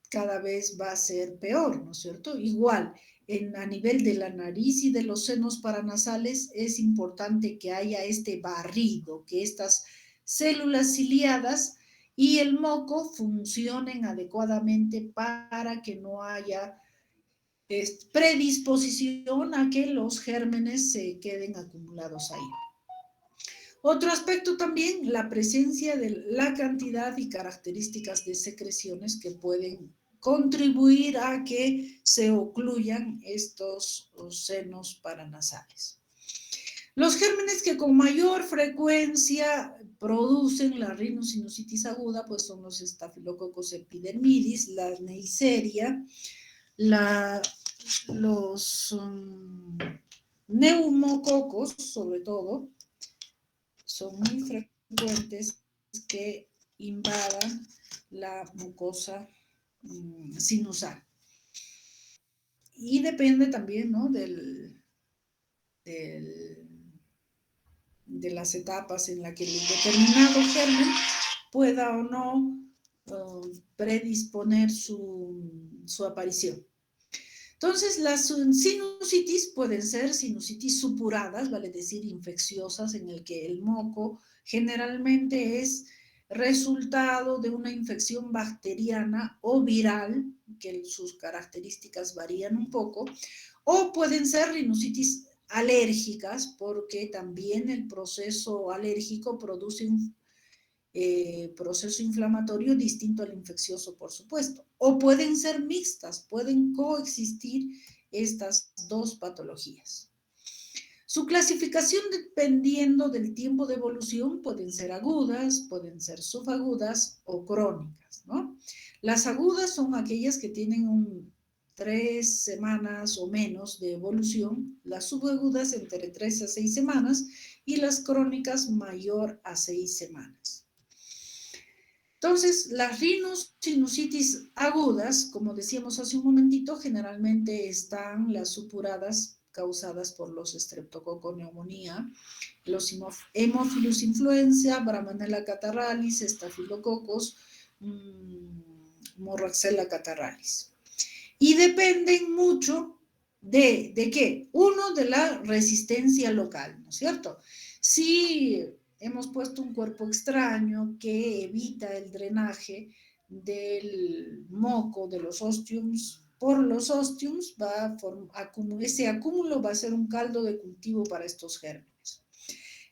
cada vez va a ser peor, ¿no es cierto? Igual, a nivel de la nariz y de los senos paranasales es importante que haya este barrido, que estas células ciliadas y el moco funcionen adecuadamente para que no haya predisposición a que los gérmenes se queden acumulados ahí. Otro aspecto también, la presencia de la cantidad y características de secreciones que pueden contribuir a que se ocluyan estos senos paranasales. Los gérmenes que con mayor frecuencia producen la rinosinusitis aguda pues son los Staphylococcus epidermidis, la Neisseria, los neumococos, sobre todo, son muy frecuentes que invadan la mucosa sinusal. Y depende también, ¿no?, de las etapas en las que el determinado germen pueda o no predisponer su aparición. Entonces, las sinusitis pueden ser sinusitis supuradas, vale decir infecciosas, en el que el moco generalmente es resultado de una infección bacteriana o viral, que sus características varían un poco, o pueden ser sinusitis alérgicas, porque también el proceso alérgico produce un proceso inflamatorio distinto al infeccioso, por supuesto. O pueden ser mixtas, pueden coexistir estas dos patologías. Su clasificación, dependiendo del tiempo de evolución, pueden ser agudas, pueden ser subagudas o crónicas, ¿no? Las agudas son aquellas que tienen 3 semanas o menos de evolución, las subagudas entre 3 a 6 semanas y las crónicas mayor a 6 semanas. Entonces, las rinosinusitis agudas, como decíamos hace un momentito, generalmente están las supuradas causadas por los Streptococcus pneumoniae, los Haemophilus influenza, Bramanella catarrhalis, Staphylococcus, Moraxella catarrhalis. Y dependen mucho ¿de qué? Uno, de la resistencia local, ¿no es cierto? Si hemos puesto un cuerpo extraño que evita el drenaje del moco, de los ostiums, por los ostiums, ese acúmulo va a ser un caldo de cultivo para estos gérmenes.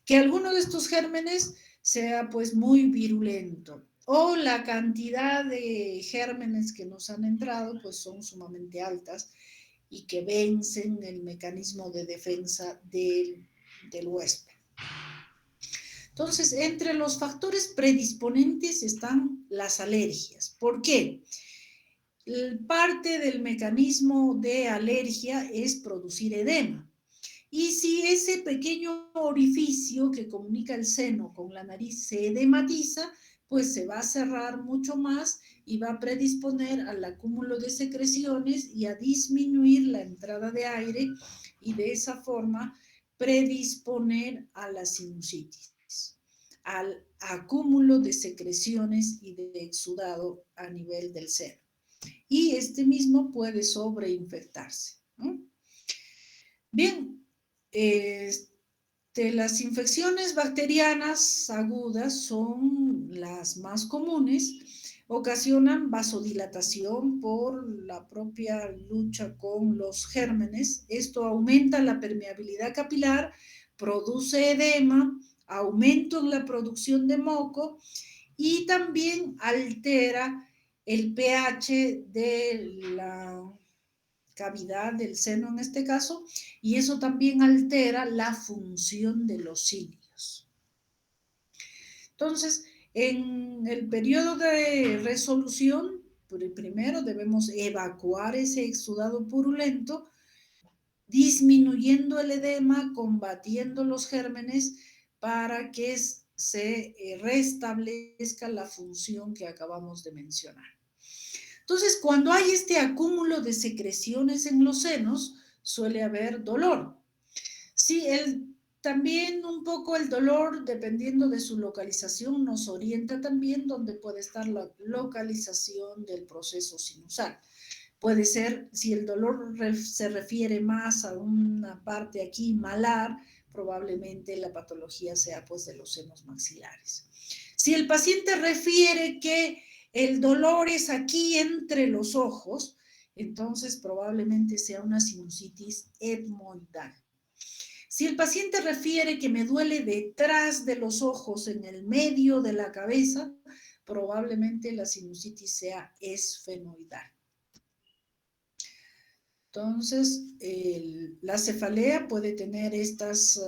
Que alguno de estos gérmenes sea pues muy virulento, o la cantidad de gérmenes que nos han entrado pues son sumamente altas y que vencen el mecanismo de defensa del del huésped. Entonces, entre los factores predisponentes están las alergias. ¿Por qué? Parte del mecanismo de alergia es producir edema. Y si ese pequeño orificio que comunica el seno con la nariz se edematiza, pues se va a cerrar mucho más y va a predisponer al acúmulo de secreciones y a disminuir la entrada de aire y de esa forma predisponer a la sinusitis, al acúmulo de secreciones y de exudado a nivel del seno. Y este mismo puede sobreinfectarse, ¿no? Bien, las infecciones bacterianas agudas son las más comunes, ocasionan vasodilatación por la propia lucha con los gérmenes. Esto aumenta la permeabilidad capilar, produce edema, aumento en la producción de moco y también altera el pH de la cavidad del seno en este caso, y eso también altera la función de los cilios. Entonces, en el periodo de resolución, primero debemos evacuar ese exudado purulento, disminuyendo el edema, combatiendo los gérmenes para que se restablezca la función que acabamos de mencionar. Entonces, cuando hay este acúmulo de secreciones en los senos, suele haber dolor. Sí, también un poco el dolor, dependiendo de su localización, nos orienta también dónde puede estar la localización del proceso sinusal. Puede ser, si el dolor se refiere más a una parte aquí malar, probablemente la patología sea pues de los senos maxilares. Si el paciente refiere que el dolor es aquí entre los ojos, entonces probablemente sea una sinusitis etmoidal. Si el paciente refiere que me duele detrás de los ojos, en el medio de la cabeza, probablemente la sinusitis sea esfenoidal. Entonces, la cefalea puede tener estas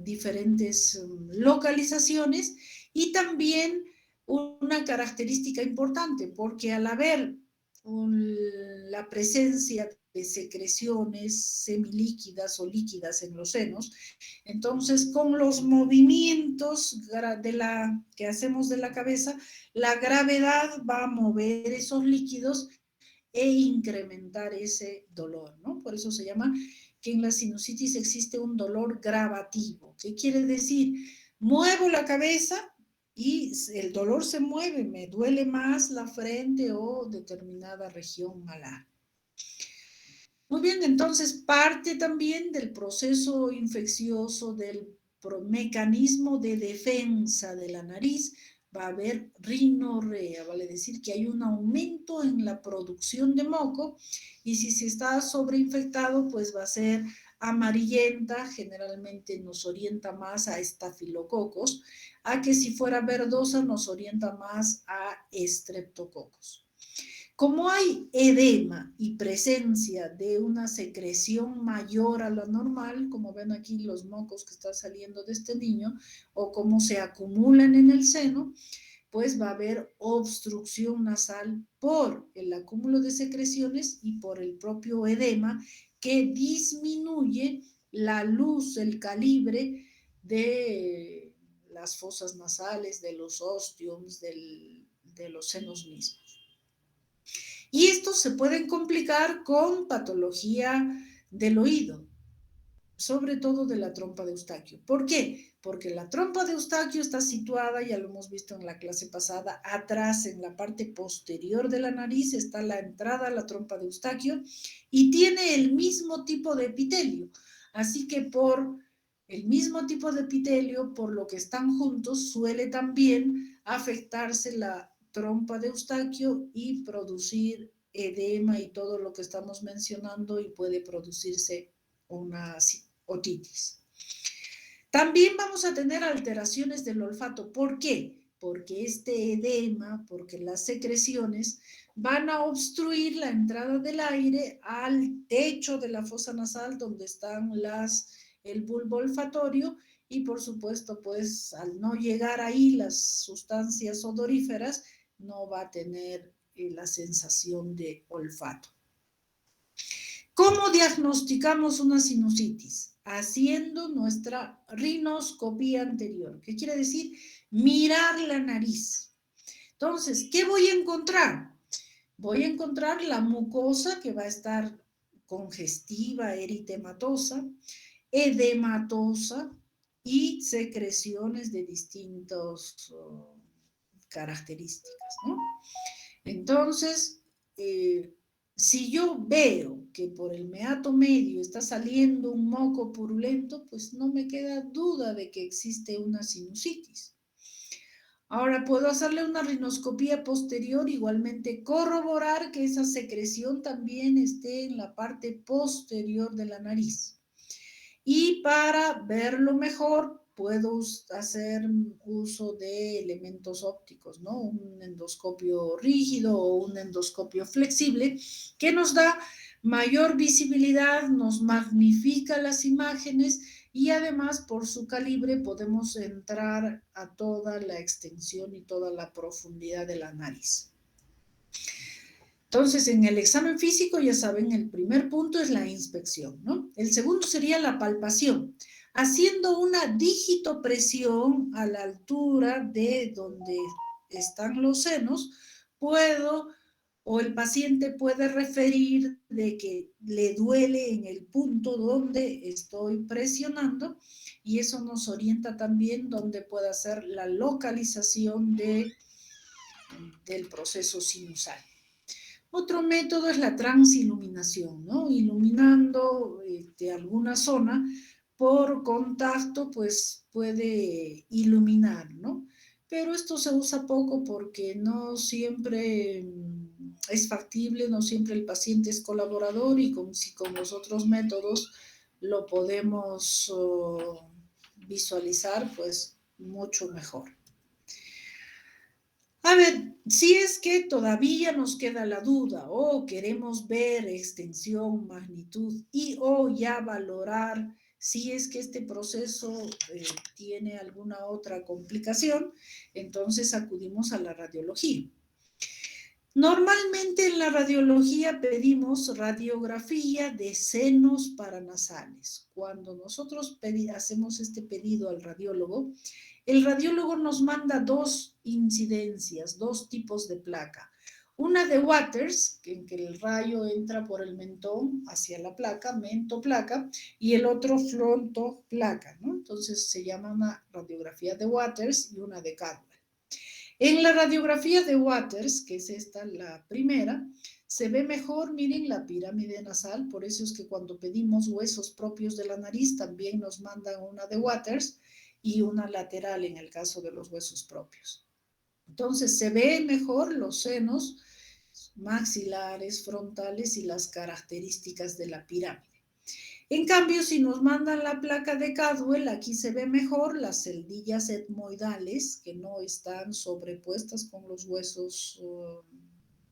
diferentes localizaciones y también una característica importante, porque al haber la presencia de secreciones semilíquidas o líquidas en los senos, entonces con los movimientos que hacemos de la cabeza, la gravedad va a mover esos líquidos e incrementar ese dolor, ¿no? Por eso se llama que en la sinusitis existe un dolor gravativo. ¿Qué quiere decir? Muevo la cabeza y el dolor se mueve, me duele más la frente o determinada región malar. Muy bien, entonces parte también del proceso infeccioso, del mecanismo de defensa de la nariz, va a haber rinorrea, vale decir que hay un aumento en la producción de moco y si se está sobreinfectado, pues va a ser amarillenta, generalmente nos orienta más a estafilococos, a que si fuera verdosa nos orienta más a estreptococos. Como hay edema y presencia de una secreción mayor a la normal, como ven aquí los mocos que están saliendo de este niño, o como se acumulan en el seno, pues va a haber obstrucción nasal por el acúmulo de secreciones y por el propio edema que disminuye la luz, el calibre de las fosas nasales, de los ostiums, de los senos mismos. Y estos se pueden complicar con patología del oído, sobre todo de la trompa de Eustaquio. ¿Por qué? Porque la trompa de Eustaquio está situada, ya lo hemos visto en la clase pasada, atrás en la parte posterior de la nariz está la entrada a la trompa de Eustaquio y tiene el mismo tipo de epitelio. Así que por el mismo tipo de epitelio, por lo que están juntos, suele también afectarse la trompa de Eustaquio y producir edema y todo lo que estamos mencionando y puede producirse una otitis. También vamos a tener alteraciones del olfato. ¿Por qué? Porque este edema, porque las secreciones van a obstruir la entrada del aire al techo de la fosa nasal donde están las el bulbo olfatorio y por supuesto, pues al no llegar ahí las sustancias odoríferas, no va a tener la sensación de olfato. ¿Cómo diagnosticamos una sinusitis? Haciendo nuestra rinoscopía anterior. ¿Qué quiere decir? Mirar la nariz. Entonces, ¿qué voy a encontrar? Voy a encontrar la mucosa que va a estar congestiva, eritematosa, edematosa y secreciones de distintas características, ¿no? Entonces, si yo veo que por el meato medio está saliendo un moco purulento, pues no me queda duda de que existe una sinusitis. Ahora puedo hacerle una rinoscopía posterior, igualmente corroborar que esa secreción también esté en la parte posterior de la nariz. Y para verlo mejor, puedo hacer uso de elementos ópticos, ¿no? Un endoscopio rígido o un endoscopio flexible que nos da mayor visibilidad, nos magnifica las imágenes y además por su calibre podemos entrar a toda la extensión y toda la profundidad de la nariz. Entonces, en el examen físico, ya saben, el primer punto es la inspección, ¿no? El segundo sería la palpación, haciendo una digitopresión a la altura de donde están los senos, o el paciente puede referir de que le duele en el punto donde estoy presionando y eso nos orienta también donde puede hacer la localización del proceso sinusal. Otro método es la transiluminación, ¿no? Iluminando alguna zona por contacto, pues puede iluminar, ¿no? Pero esto se usa poco porque no siempre es factible, no siempre el paciente es colaborador y con los otros métodos lo podemos visualizar, pues mucho mejor. A ver, si es que todavía nos queda la duda o queremos ver extensión, magnitud y o ya valorar si es que este proceso tiene alguna otra complicación, entonces acudimos a la radiología. Normalmente en la radiología pedimos radiografía de senos paranasales. Cuando nosotros hacemos este pedido al radiólogo, el radiólogo nos manda dos incidencias, dos tipos de placa. Una de Waters, en que el rayo entra por el mentón hacia la placa, mentoplaca, y el otro frontoplaca, ¿no? Entonces se llama una radiografía de Waters y una de Cadwell. En la radiografía de Waters, que es esta, la primera, se ve mejor, miren, la pirámide nasal, por eso es que cuando pedimos huesos propios de la nariz, también nos mandan una de Waters y una lateral en el caso de los huesos propios. Entonces, se ve mejor los senos maxilares, frontales y las características de la pirámide. En cambio, si nos mandan la placa de Cadwell, aquí se ve mejor las celdillas etmoidales que no están sobrepuestas con los huesos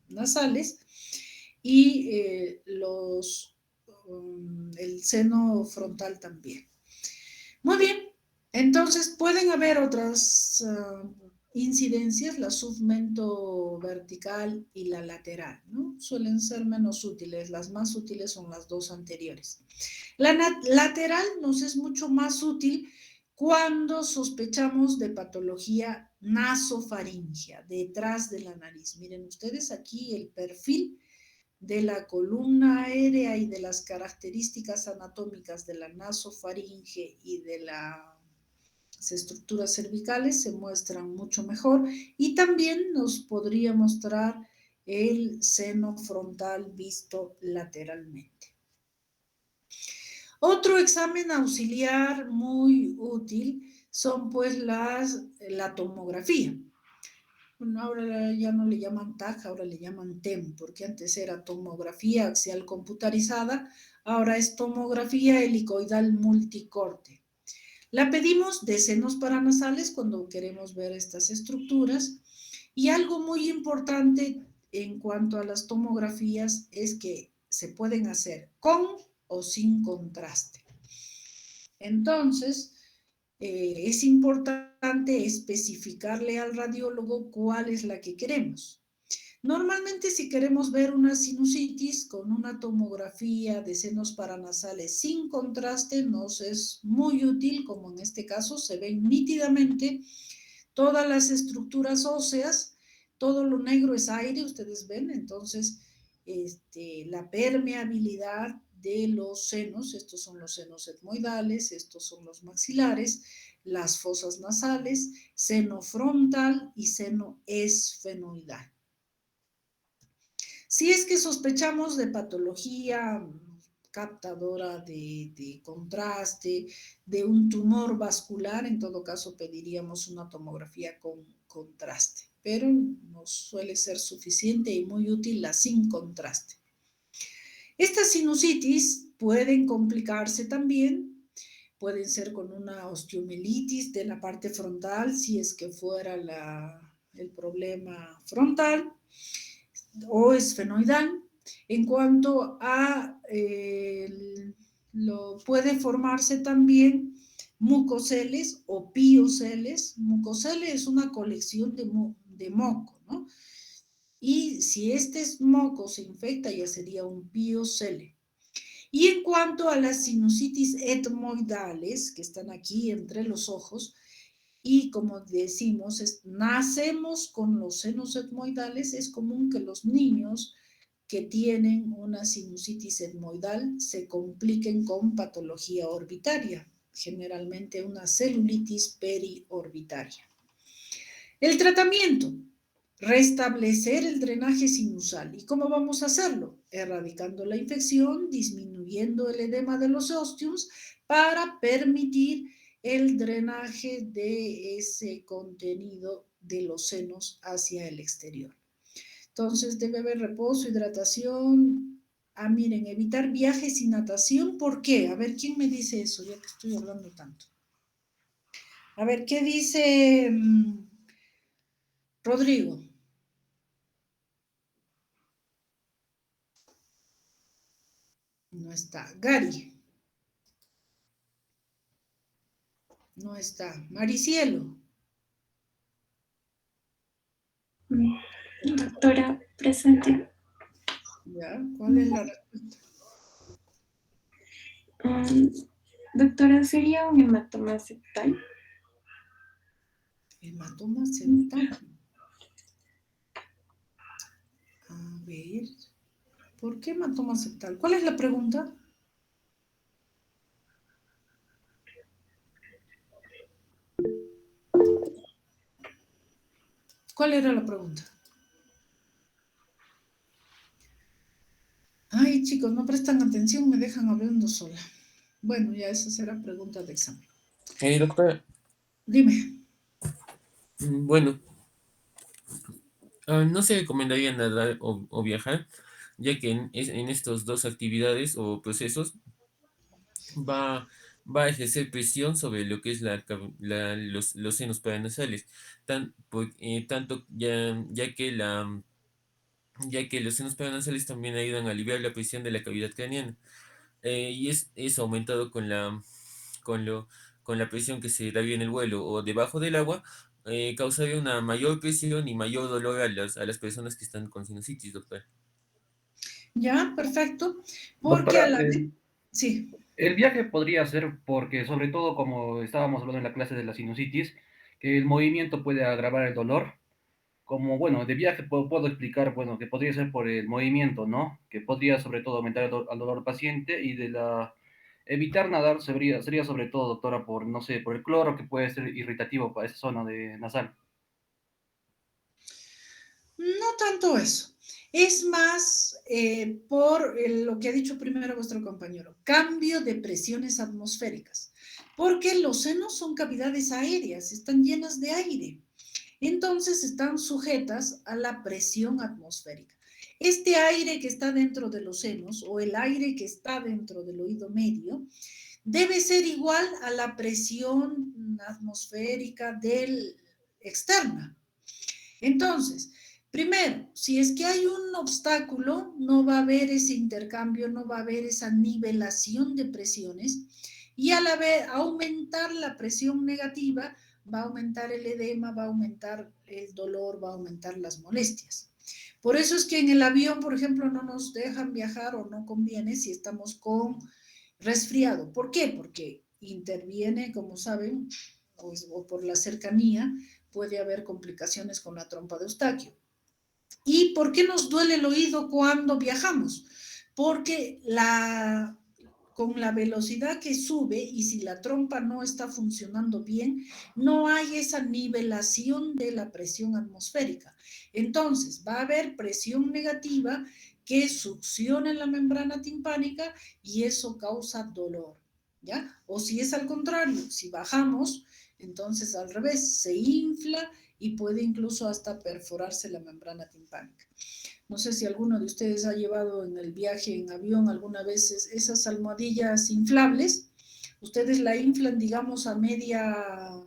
nasales y el seno frontal también. Muy bien, entonces pueden haber otras incidencias, la submento vertical y la lateral, ¿no? Suelen ser menos útiles, las más útiles son las dos anteriores. La lateral nos es mucho más útil cuando sospechamos de patología nasofaringea, detrás de la nariz. Miren ustedes aquí el perfil de la columna aérea y de las características anatómicas de la nasofaringe y de las estructuras cervicales se muestran mucho mejor y también nos podría mostrar el seno frontal visto lateralmente. Otro examen auxiliar muy útil son pues la tomografía. Bueno, ahora ya no le llaman TAC, ahora le llaman TEM, porque antes era tomografía axial computarizada, ahora es tomografía helicoidal multicorte. La pedimos de senos paranasales cuando queremos ver estas estructuras y algo muy importante en cuanto a las tomografías es que se pueden hacer con o sin contraste. Entonces, es importante especificarle al radiólogo cuál es la que queremos. Normalmente, si queremos ver una sinusitis con una tomografía de senos paranasales sin contraste, nos es muy útil, como en este caso se ven nítidamente todas las estructuras óseas, todo lo negro es aire, ustedes ven, entonces la permeabilidad de los senos, estos son los senos etmoidales, estos son los maxilares, las fosas nasales, seno frontal y seno esfenoidal. Si es que sospechamos de patología captadora de contraste, de un tumor vascular, en todo caso pediríamos una tomografía con contraste, pero nos suele ser suficiente y muy útil la sin contraste. Estas sinusitis pueden complicarse también, pueden ser con una osteomielitis de la parte frontal, si es que fuera el problema frontal, o esfenoidal. En cuanto a puede formarse también mucoceles o pioceles. Mucocele es una colección de moco, ¿no? Y si este moco se infecta, ya sería un piocele. Y en cuanto a las sinusitis etmoidales, que están aquí entre los ojos, y como decimos, nacemos con los senos etmoidales, es común que los niños que tienen una sinusitis etmoidal se compliquen con patología orbitaria, generalmente una celulitis periorbitaria. El tratamiento, restablecer el drenaje sinusal. ¿Y cómo vamos a hacerlo? Erradicando la infección, disminuyendo el edema de los ostiums para permitir el drenaje de ese contenido de los senos hacia el exterior. Entonces debe haber reposo, hidratación. Miren, evitar viajes y natación. ¿Por qué? A ver, ¿quién me dice eso? Ya que estoy hablando tanto. A ver, ¿qué dice Rodrigo? No está. Gary. No está. Maricielo. Doctora, presente. ¿Ya? ¿Cuál es la respuesta? Doctora, ¿sería un hematoma septal? Hematoma septal. A ver. ¿Por qué hematoma septal? ¿Cuál es la pregunta? ¿Cuál era la pregunta? Ay, chicos, no prestan atención, me dejan hablando sola. Bueno, ya esa será pregunta de examen. Doctora. Dime. Bueno, no se recomendaría nadar o viajar, ya que en estas dos actividades o procesos va a ejercer presión sobre lo que es los senos paranasales, tanto ya que los senos paranasales también ayudan a aliviar la presión de la cavidad craneana, y es aumentado con la presión que se da en el vuelo o debajo del agua, causaría una mayor presión y mayor dolor a las personas que están con sinusitis, doctor. Ya, perfecto. Porque Doctora, sí. El viaje podría ser porque, sobre todo, como estábamos hablando en la clase de la sinusitis, que el movimiento puede agravar el dolor. Como, bueno, de viaje puedo explicar, bueno, que podría ser por el movimiento, ¿no? Que podría, sobre todo, aumentar el dolor del paciente y evitar nadar sería sobre todo, doctora, por, no sé, por el cloro que puede ser irritativo para esa zona nasal. No tanto eso. Es más por lo que ha dicho primero vuestro compañero, cambio de presiones atmosféricas, porque los senos son cavidades aéreas, están llenas de aire, entonces están sujetas a la presión atmosférica. Este aire que está dentro de los senos o el aire que está dentro del oído medio debe ser igual a la presión atmosférica externa. Entonces, primero, si es que hay un obstáculo, no va a haber ese intercambio, no va a haber esa nivelación de presiones y a la vez aumentar la presión negativa, va a aumentar el edema, va a aumentar el dolor, va a aumentar las molestias. Por eso es que en el avión, por ejemplo, no nos dejan viajar o no conviene si estamos con resfriado. ¿Por qué? Porque interviene, como saben, o por la cercanía, puede haber complicaciones con la trompa de Eustaquio. ¿Y por qué nos duele el oído cuando viajamos? Porque con la velocidad que sube y si la trompa no está funcionando bien, no hay esa nivelación de la presión atmosférica. Entonces, va a haber presión negativa que succiona en la membrana timpánica y eso causa dolor, ¿ya? O si es al contrario, si bajamos, entonces al revés, se infla y puede incluso hasta perforarse la membrana timpánica. No sé si alguno de ustedes ha llevado en el viaje en avión alguna vez esas almohadillas inflables. Ustedes la inflan, digamos, a media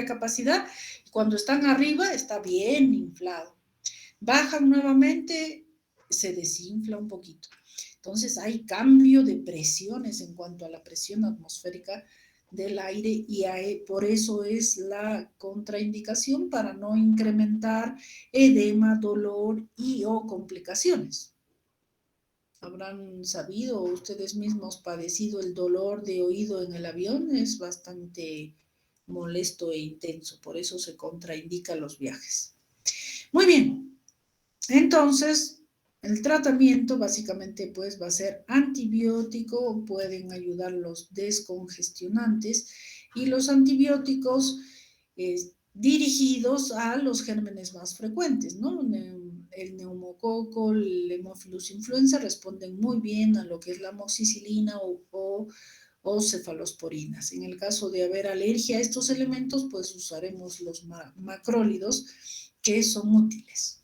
capacidad. Cuando están arriba está bien inflado. Bajan nuevamente, se desinfla un poquito. Entonces hay cambio de presiones en cuanto a la presión atmosférica del aire y por eso es la contraindicación para no incrementar edema, dolor y o complicaciones. Habrán sabido o ustedes mismos padecido el dolor de oído en el avión, es bastante molesto e intenso, por eso se contraindica los viajes. Muy bien, entonces el tratamiento básicamente pues va a ser antibiótico, pueden ayudar los descongestionantes y los antibióticos dirigidos a los gérmenes más frecuentes, ¿no? El neumococo, el Haemophilus influenza responden muy bien a lo que es la amoxicilina o cefalosporinas. En el caso de haber alergia a estos elementos, pues usaremos los macrólidos que son útiles.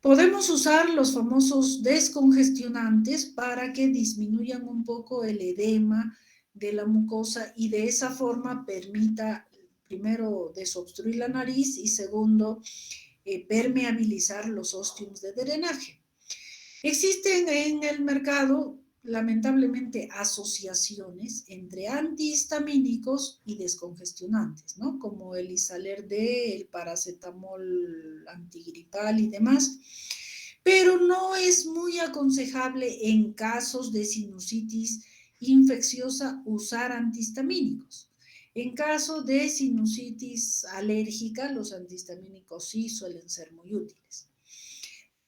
Podemos usar los famosos descongestionantes para que disminuyan un poco el edema de la mucosa y de esa forma permita, primero, desobstruir la nariz y segundo, permeabilizar los ostiums de drenaje. Existen en el mercado, lamentablemente, asociaciones entre antihistamínicos y descongestionantes, ¿no? Como el Isaler D, el paracetamol antigripal y demás, pero no es muy aconsejable en casos de sinusitis infecciosa usar antihistamínicos. En caso de sinusitis alérgica, los antihistamínicos sí suelen ser muy útiles.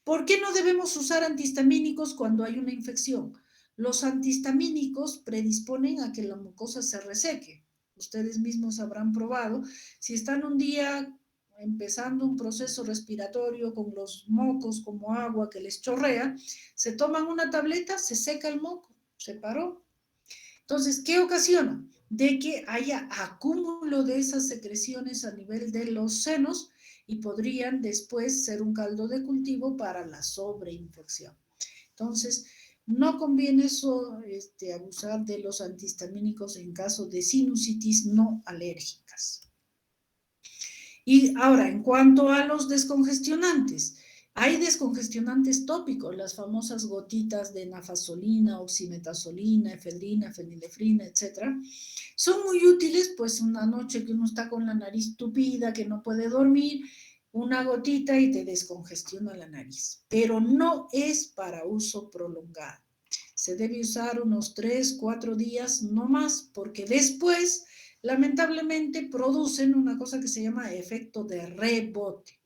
¿Por qué no debemos usar antihistamínicos cuando hay una infección? Los antihistamínicos predisponen a que la mucosa se reseque. Ustedes mismos habrán probado. Si están un día empezando un proceso respiratorio con los mocos como agua que les chorrea, se toman una tableta, se seca el moco, se paró. Entonces, ¿qué ocasiona? De que haya acúmulo de esas secreciones a nivel de los senos y podrían después ser un caldo de cultivo para la sobreinfección. Entonces, no conviene abusar de los antihistamínicos en caso de sinusitis no alérgicas. Y ahora, en cuanto a los descongestionantes, hay descongestionantes tópicos, las famosas gotitas de nafasolina, oximetazolina, efedrina, fenilefrina, etc. Son muy útiles, pues una noche que uno está con la nariz tupida, que no puede dormir, una gotita y te descongestiona la nariz. Pero no es para uso prolongado. Se debe usar unos 3, 4 días, no más, porque después, lamentablemente, producen una cosa que se llama efecto de rebote.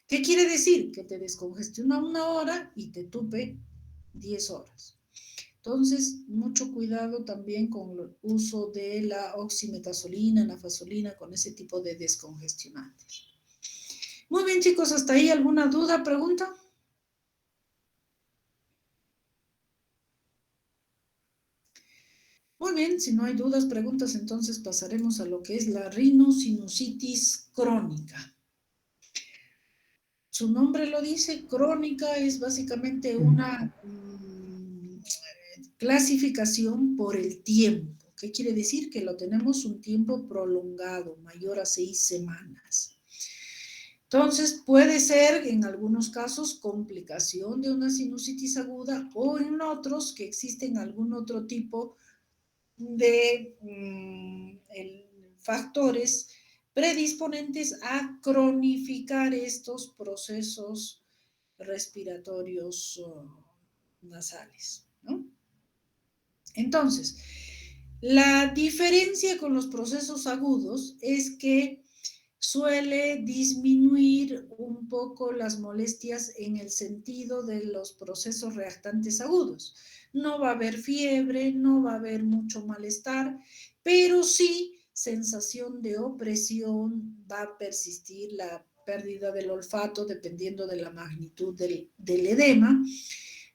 ¿Qué quiere decir? Que te descongestiona 1 hora y te tupe 10 horas. Entonces, mucho cuidado también con el uso de la oximetazolina, nafasolina, con ese tipo de descongestionantes. Muy bien, chicos, hasta ahí. ¿Alguna duda, pregunta? Muy bien, si no hay dudas, preguntas, entonces pasaremos a lo que es la rinosinusitis crónica. Su nombre lo dice, crónica es básicamente una clasificación por el tiempo. ¿Qué quiere decir? Que lo tenemos un tiempo prolongado, mayor a 6 semanas. Entonces, puede ser en algunos casos complicación de una sinusitis aguda o en otros que existen algún otro tipo de factores predisponentes a cronificar estos procesos respiratorios nasales, ¿no? Entonces, la diferencia con los procesos agudos es que suele disminuir un poco las molestias en el sentido de los procesos reactantes agudos. No va a haber fiebre, no va a haber mucho malestar, pero sí sensación de opresión, va a persistir la pérdida del olfato dependiendo de la magnitud del edema,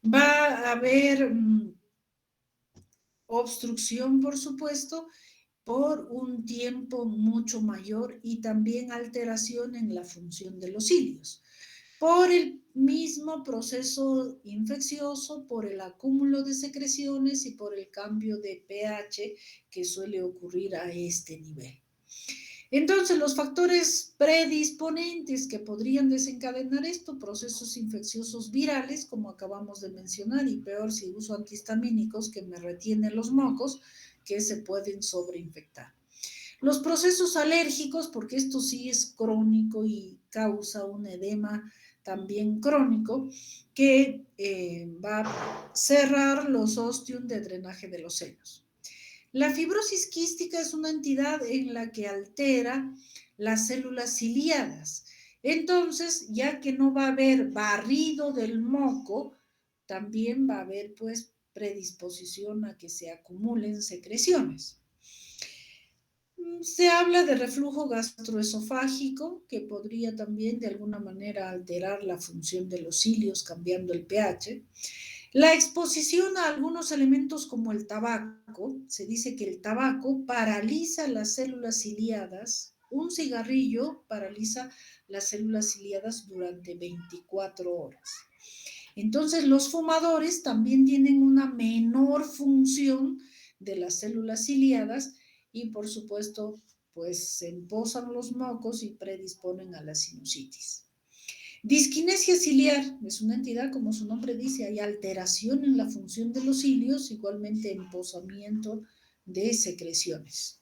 va a haber obstrucción, por supuesto, por un tiempo mucho mayor y también alteración en la función de los cilios. Por el mismo proceso infeccioso, por el acúmulo de secreciones y por el cambio de pH que suele ocurrir a este nivel. Entonces, los factores predisponentes que podrían desencadenar esto, procesos infecciosos virales, como acabamos de mencionar, y peor si uso antihistamínicos que me retienen los mocos, que se pueden sobreinfectar. Los procesos alérgicos, porque esto sí es crónico y causa un edema también crónico, que va a cerrar los ostium de drenaje de los senos. La fibrosis quística es una entidad en la que altera las células ciliadas. Entonces, ya que no va a haber barrido del moco, también va a haber pues predisposición a que se acumulen secreciones. Se habla de reflujo gastroesofágico, que podría también de alguna manera alterar la función de los cilios cambiando el pH. La exposición a algunos elementos como el tabaco, se dice que el tabaco paraliza las células ciliadas, un cigarrillo paraliza las células ciliadas durante 24 horas. Entonces, los fumadores también tienen una menor función de las células ciliadas y, por supuesto, pues se emposan los mocos y predisponen a la sinusitis. Disquinesia ciliar es una entidad, como su nombre dice, hay alteración en la función de los cilios, igualmente emposamiento de secreciones.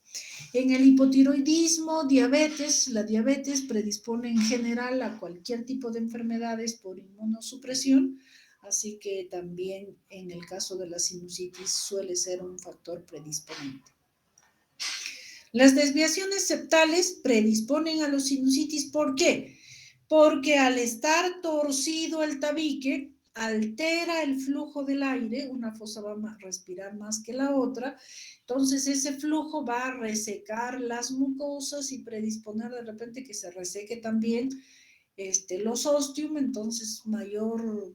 En el hipotiroidismo, diabetes, la diabetes predispone en general a cualquier tipo de enfermedades por inmunosupresión, así que también en el caso de la sinusitis suele ser un factor predisponente. Las desviaciones septales predisponen a los sinusitis, ¿por qué? Porque al estar torcido el tabique, altera el flujo del aire, una fosa va a respirar más que la otra, entonces ese flujo va a resecar las mucosas y predisponer de repente que se reseque también los ostium, entonces mayor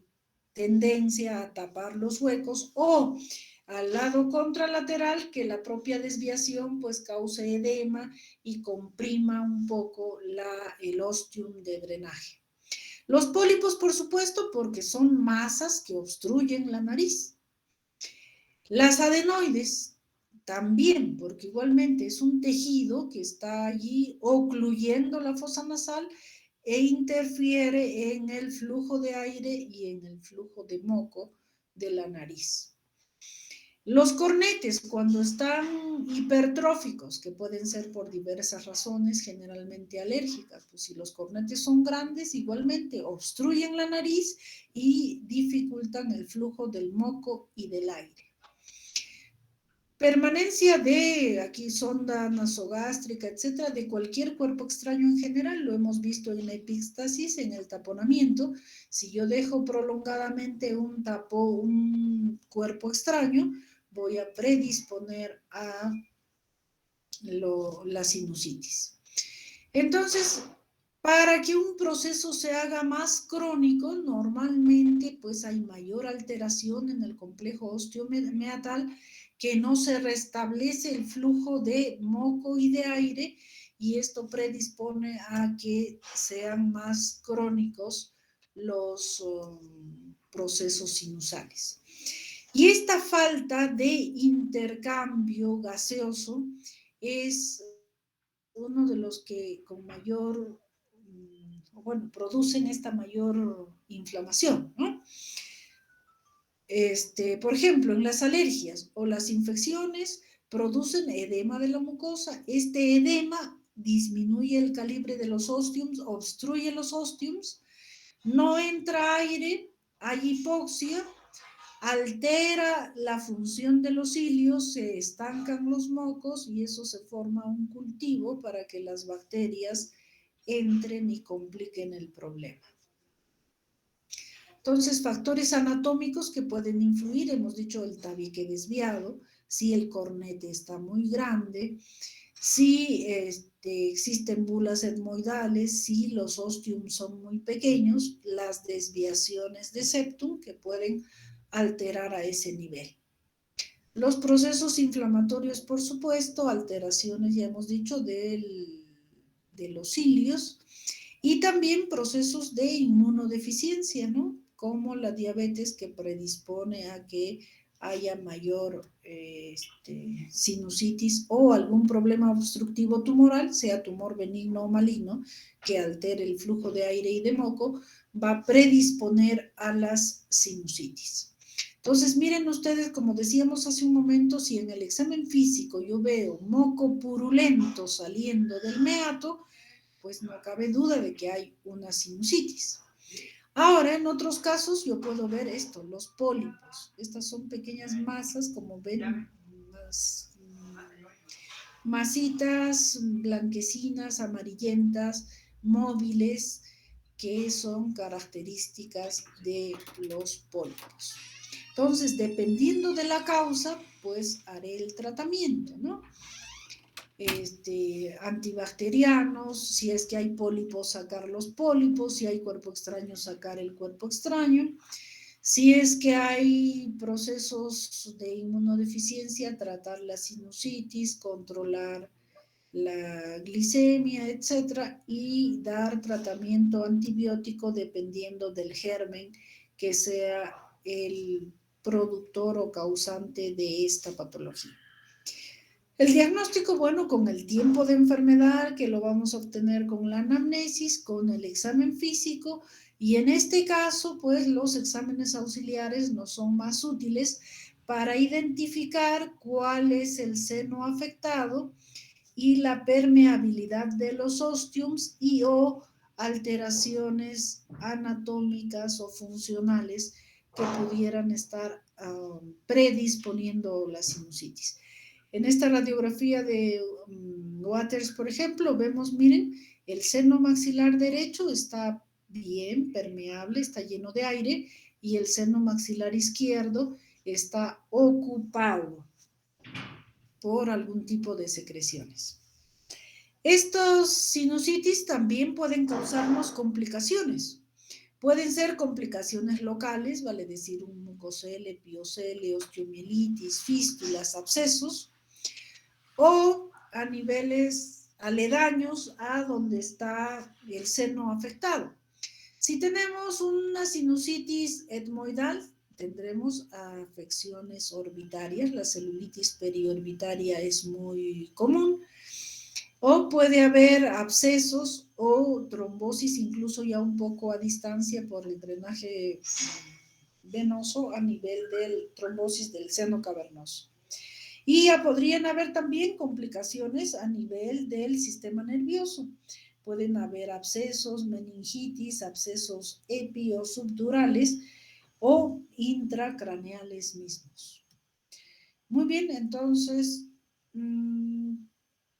tendencia a tapar los huecos, o al lado contralateral, que la propia desviación pues cause edema y comprima un poco el ostium de drenaje. Los pólipos, por supuesto, porque son masas que obstruyen la nariz. Las adenoides también, porque igualmente es un tejido que está allí ocluyendo la fosa nasal e interfiere en el flujo de aire y en el flujo de moco de la nariz. Los cornetes, cuando están hipertróficos, que pueden ser por diversas razones, generalmente alérgicas, pues si los cornetes son grandes, igualmente obstruyen la nariz y dificultan el flujo del moco y del aire. Permanencia de, aquí sonda nasogástrica, etcétera, de cualquier cuerpo extraño en general, lo hemos visto en la epístasis, en el taponamiento. Si yo dejo prolongadamente un cuerpo extraño, voy a predisponer a la sinusitis. Entonces, para que un proceso se haga más crónico, normalmente pues hay mayor alteración en el complejo osteomeatal, que no se restablece el flujo de moco y de aire, y esto predispone a que sean más crónicos los procesos sinusales. Y esta falta de intercambio gaseoso es uno de los que con mayor, producen esta mayor inflamación, ¿no? Por ejemplo, en las alergias o las infecciones producen edema de la mucosa. Este edema disminuye el calibre de los ostiums, obstruye los ostiums, no entra aire, hay hipoxia, altera la función de los cilios, se estancan los mocos y eso se forma un cultivo para que las bacterias entren y compliquen el problema. Entonces, factores anatómicos que pueden influir, hemos dicho el tabique desviado, si el cornete está muy grande, si existen bulas etmoidales, si los ostiums son muy pequeños, las desviaciones de septum que pueden alterar a ese nivel. Los procesos inflamatorios, por supuesto, alteraciones, ya hemos dicho, de los cilios, y también procesos de inmunodeficiencia, ¿no? Como la diabetes que predispone a que haya mayor sinusitis o algún problema obstructivo tumoral, sea tumor benigno o maligno, que altere el flujo de aire y de moco, va a predisponer a las sinusitis. Entonces, miren ustedes, como decíamos hace un momento, si en el examen físico yo veo moco purulento saliendo del meato, pues no cabe duda de que hay una sinusitis. Ahora, en otros casos, yo puedo ver esto, los pólipos. Estas son pequeñas masas, como ven, masitas blanquecinas, amarillentas, móviles, que son características de los pólipos. Entonces, dependiendo de la causa, pues haré el tratamiento, ¿no? Antibacterianos, si es que hay pólipos, sacar los pólipos, si hay cuerpo extraño, sacar el cuerpo extraño, si es que hay procesos de inmunodeficiencia, tratar la sinusitis, controlar la glicemia, etcétera, y dar tratamiento antibiótico dependiendo del germen que sea el productor o causante de esta patología. El diagnóstico, bueno, con el tiempo de enfermedad, que lo vamos a obtener con la anamnesis, con el examen físico, y en este caso, pues los exámenes auxiliares nos son más útiles para identificar cuál es el seno afectado y la permeabilidad de los ostiums y o alteraciones anatómicas o funcionales que pudieran estar predisponiendo la sinusitis. En esta radiografía de Waters, por ejemplo, vemos, miren, el seno maxilar derecho está bien permeable, está lleno de aire, y el seno maxilar izquierdo está ocupado por algún tipo de secreciones. Estos sinusitis también pueden causarnos complicaciones. Pueden ser complicaciones locales, vale decir un mucocele, piocele, osteomielitis, fístulas, abscesos, o a niveles aledaños a donde está el seno afectado. Si tenemos una sinusitis etmoidal, tendremos afecciones orbitarias, la celulitis periorbitaria es muy común, o puede haber abscesos o trombosis, incluso ya un poco a distancia por el drenaje venoso a nivel de trombosis del seno cavernoso. Y ya podrían haber también complicaciones a nivel del sistema nervioso. Pueden haber abscesos, meningitis, abscesos epi o subdurales o intracraneales mismos. Muy bien, entonces,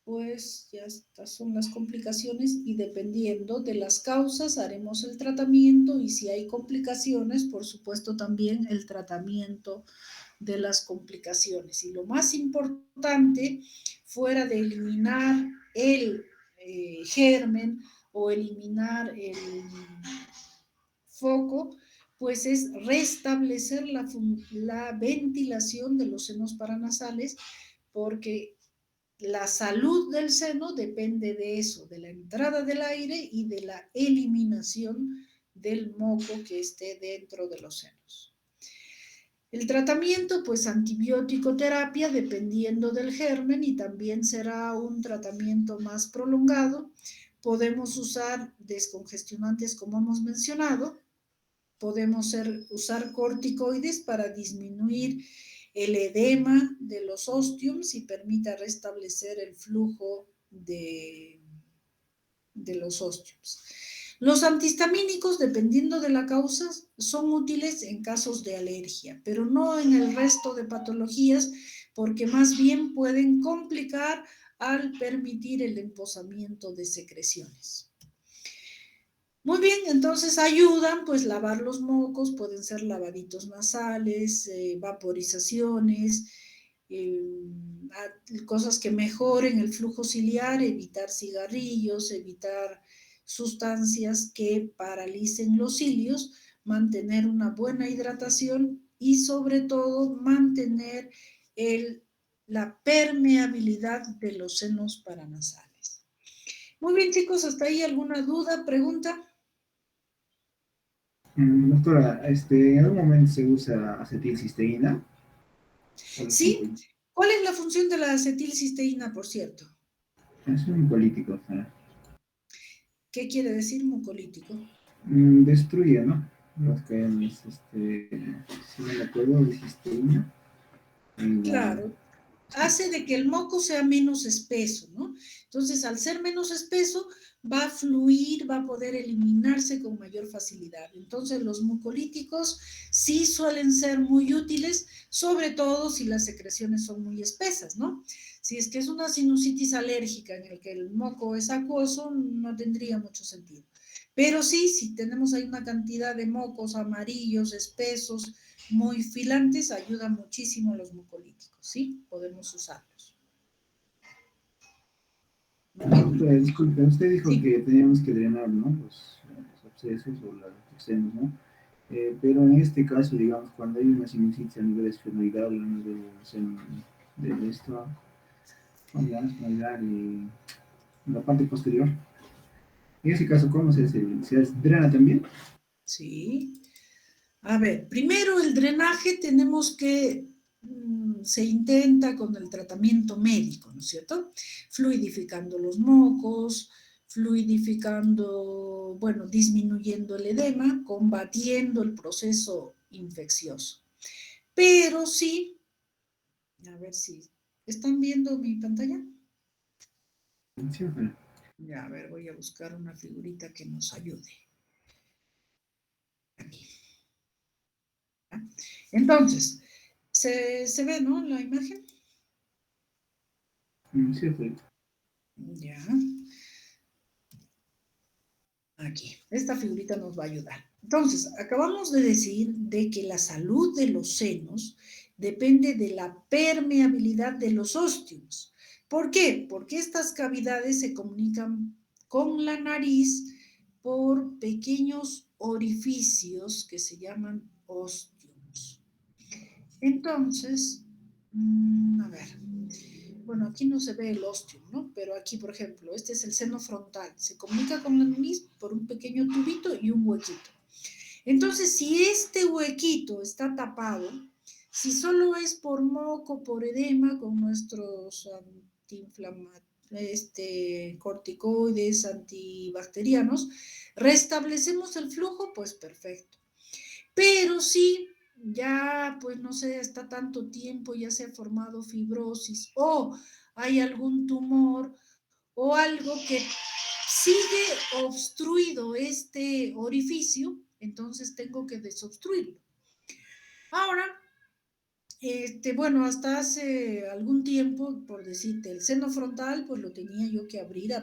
pues ya estas son las complicaciones y dependiendo de las causas haremos el tratamiento y si hay complicaciones, por supuesto también el tratamiento de las complicaciones. Y lo más importante, fuera de eliminar el germen o eliminar el foco, pues es restablecer la ventilación de los senos paranasales, porque la salud del seno depende de eso, de la entrada del aire y de la eliminación del moco que esté dentro de los senos. El tratamiento, pues antibiótico terapia, dependiendo del germen, y también será un tratamiento más prolongado. Podemos usar descongestionantes, como hemos mencionado. Podemos usar corticoides para disminuir el edema de los ostiums y permita restablecer el flujo de los ostiums. Los antihistamínicos, dependiendo de la causa, son útiles en casos de alergia, pero no en el resto de patologías, porque más bien pueden complicar al permitir el emposamiento de secreciones. Muy bien, entonces ayudan, pues lavar los mocos, pueden ser lavaditos nasales, vaporizaciones, cosas que mejoren el flujo ciliar, evitar cigarrillos, evitar sustancias que paralicen los cilios, mantener una buena hidratación y sobre todo mantener la permeabilidad de los senos paranasales. Muy bien, chicos, hasta ahí alguna duda, pregunta. Doctora, ¿en algún momento se usa acetilcisteína? Sí. ¿Cuál es la función de la acetilcisteína, por cierto? Es un mucolítico. ¿Qué quiere decir mucolítico? Destruye, ¿no? Los que, si no me acuerdo, de cisteína. Claro. Hace de que el moco sea menos espeso, ¿no? Entonces, al ser menos espeso, va a fluir, va a poder eliminarse con mayor facilidad. Entonces, los mucolíticos sí suelen ser muy útiles, sobre todo si las secreciones son muy espesas, ¿no? Si es que es una sinusitis alérgica en el que el moco es acuoso, no tendría mucho sentido. Pero sí, si tenemos ahí una cantidad de mocos amarillos, espesos, muy filantes, ayudan muchísimo los mucolíticos, ¿sí? Podemos usarlos. Disculpe, usted dijo que teníamos que drenar, ¿no? Los abscesos o los senos, ¿no? Pero en este caso, digamos, cuando hay una sinusitis a nivel esfenoidal, a nivel de esto, esfenoidal y la parte posterior, en ese caso, ¿cómo se hace? ¿Se drena también? Sí. A ver, primero el drenaje tenemos que, se intenta con el tratamiento médico, ¿no es cierto? Fluidificando los mocos, fluidificando, bueno, disminuyendo el edema, combatiendo el proceso infeccioso. Pero sí, a ver si, ¿están viendo mi pantalla? Sí, Ya, a ver, voy a buscar una figurita que nos ayude. Aquí. Entonces, ¿se ve, no, la imagen? Sí, sí. Ya. Aquí, esta figurita nos va a ayudar. Entonces, acabamos de decir de que la salud de los senos depende de la permeabilidad de los ostiums. ¿Por qué? Porque estas cavidades se comunican con la nariz por pequeños orificios que se llaman ostiums. Entonces, a ver, bueno, aquí no se ve el ostium, ¿no? Pero aquí, por ejemplo, este es el seno frontal. Se comunica con la nariz por un pequeño tubito y un huequito. Entonces, si este huequito está tapado, si solo es por moco, por edema, con nuestros corticoides, antibacterianos, restablecemos el flujo, pues perfecto. Pero si ya, pues no sé, está tanto tiempo, ya se ha formado fibrosis o hay algún tumor o algo que sigue obstruido este orificio, entonces tengo que desobstruirlo. Ahora, bueno, hasta hace algún tiempo, por decirte, el seno frontal, pues lo tenía yo que abrir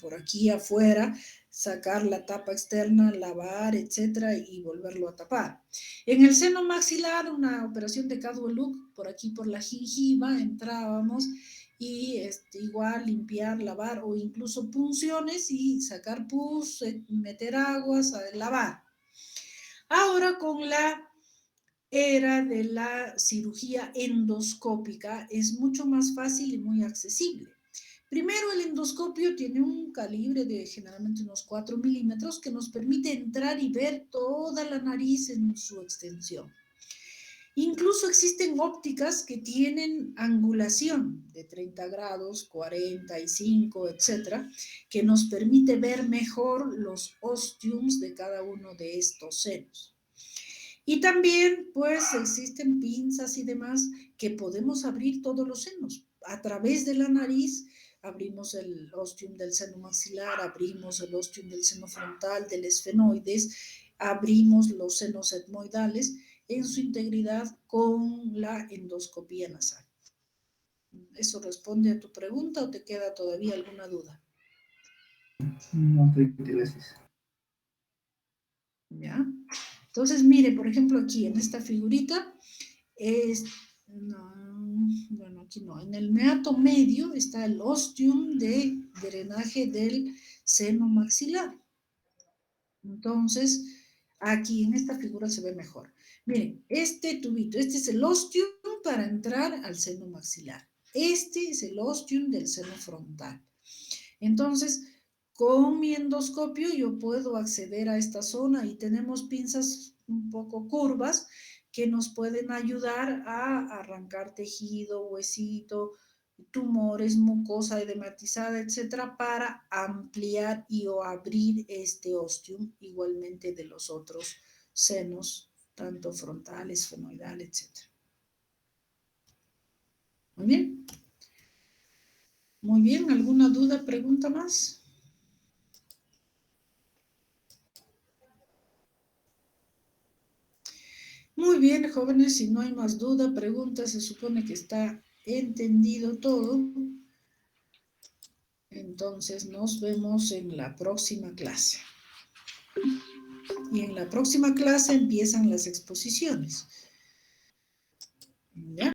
por aquí afuera, sacar la tapa externa, lavar, etcétera, y volverlo a tapar. En el seno maxilar, una operación de catwalk look, por aquí por la gingiva, entrábamos y igual limpiar, lavar o incluso punciones y sacar pus, meter aguas, lavar. Ahora con la era de la cirugía endoscópica es mucho más fácil y muy accesible. Primero, el endoscopio tiene un calibre de generalmente unos 4 milímetros que nos permite entrar y ver toda la nariz en su extensión. Incluso existen ópticas que tienen angulación de 30 grados, 45, etcétera, que nos permite ver mejor los ostiums de cada uno de estos senos. Y también, pues, existen pinzas y demás que podemos abrir todos los senos. A través de la nariz abrimos el ostium del seno maxilar, abrimos el ostium del seno frontal, del esfenoides, abrimos los senos etmoidales en su integridad con la endoscopía nasal. ¿Eso responde a tu pregunta o te queda todavía alguna duda? No, gracias. ¿Ya? Entonces, mire, por ejemplo, aquí en esta figurita, bueno, aquí no, en el meato medio está el ostium de drenaje del seno maxilar. Entonces, aquí en esta figura se ve mejor. Miren, este tubito, este es el ostium para entrar al seno maxilar. Este es el ostium del seno frontal. Entonces, con mi endoscopio yo puedo acceder a esta zona y tenemos pinzas un poco curvas que nos pueden ayudar a arrancar tejido, huesito, tumores, mucosa edematizada, etcétera, para ampliar y o abrir este ostium, igualmente de los otros senos, tanto frontal, esfenoidal, etcétera. Muy bien. Muy bien, ¿alguna duda, pregunta más? Muy bien, jóvenes, si no hay más duda, pregunta, se supone que está entendido todo. Entonces nos vemos en la próxima clase. Y en la próxima clase empiezan las exposiciones.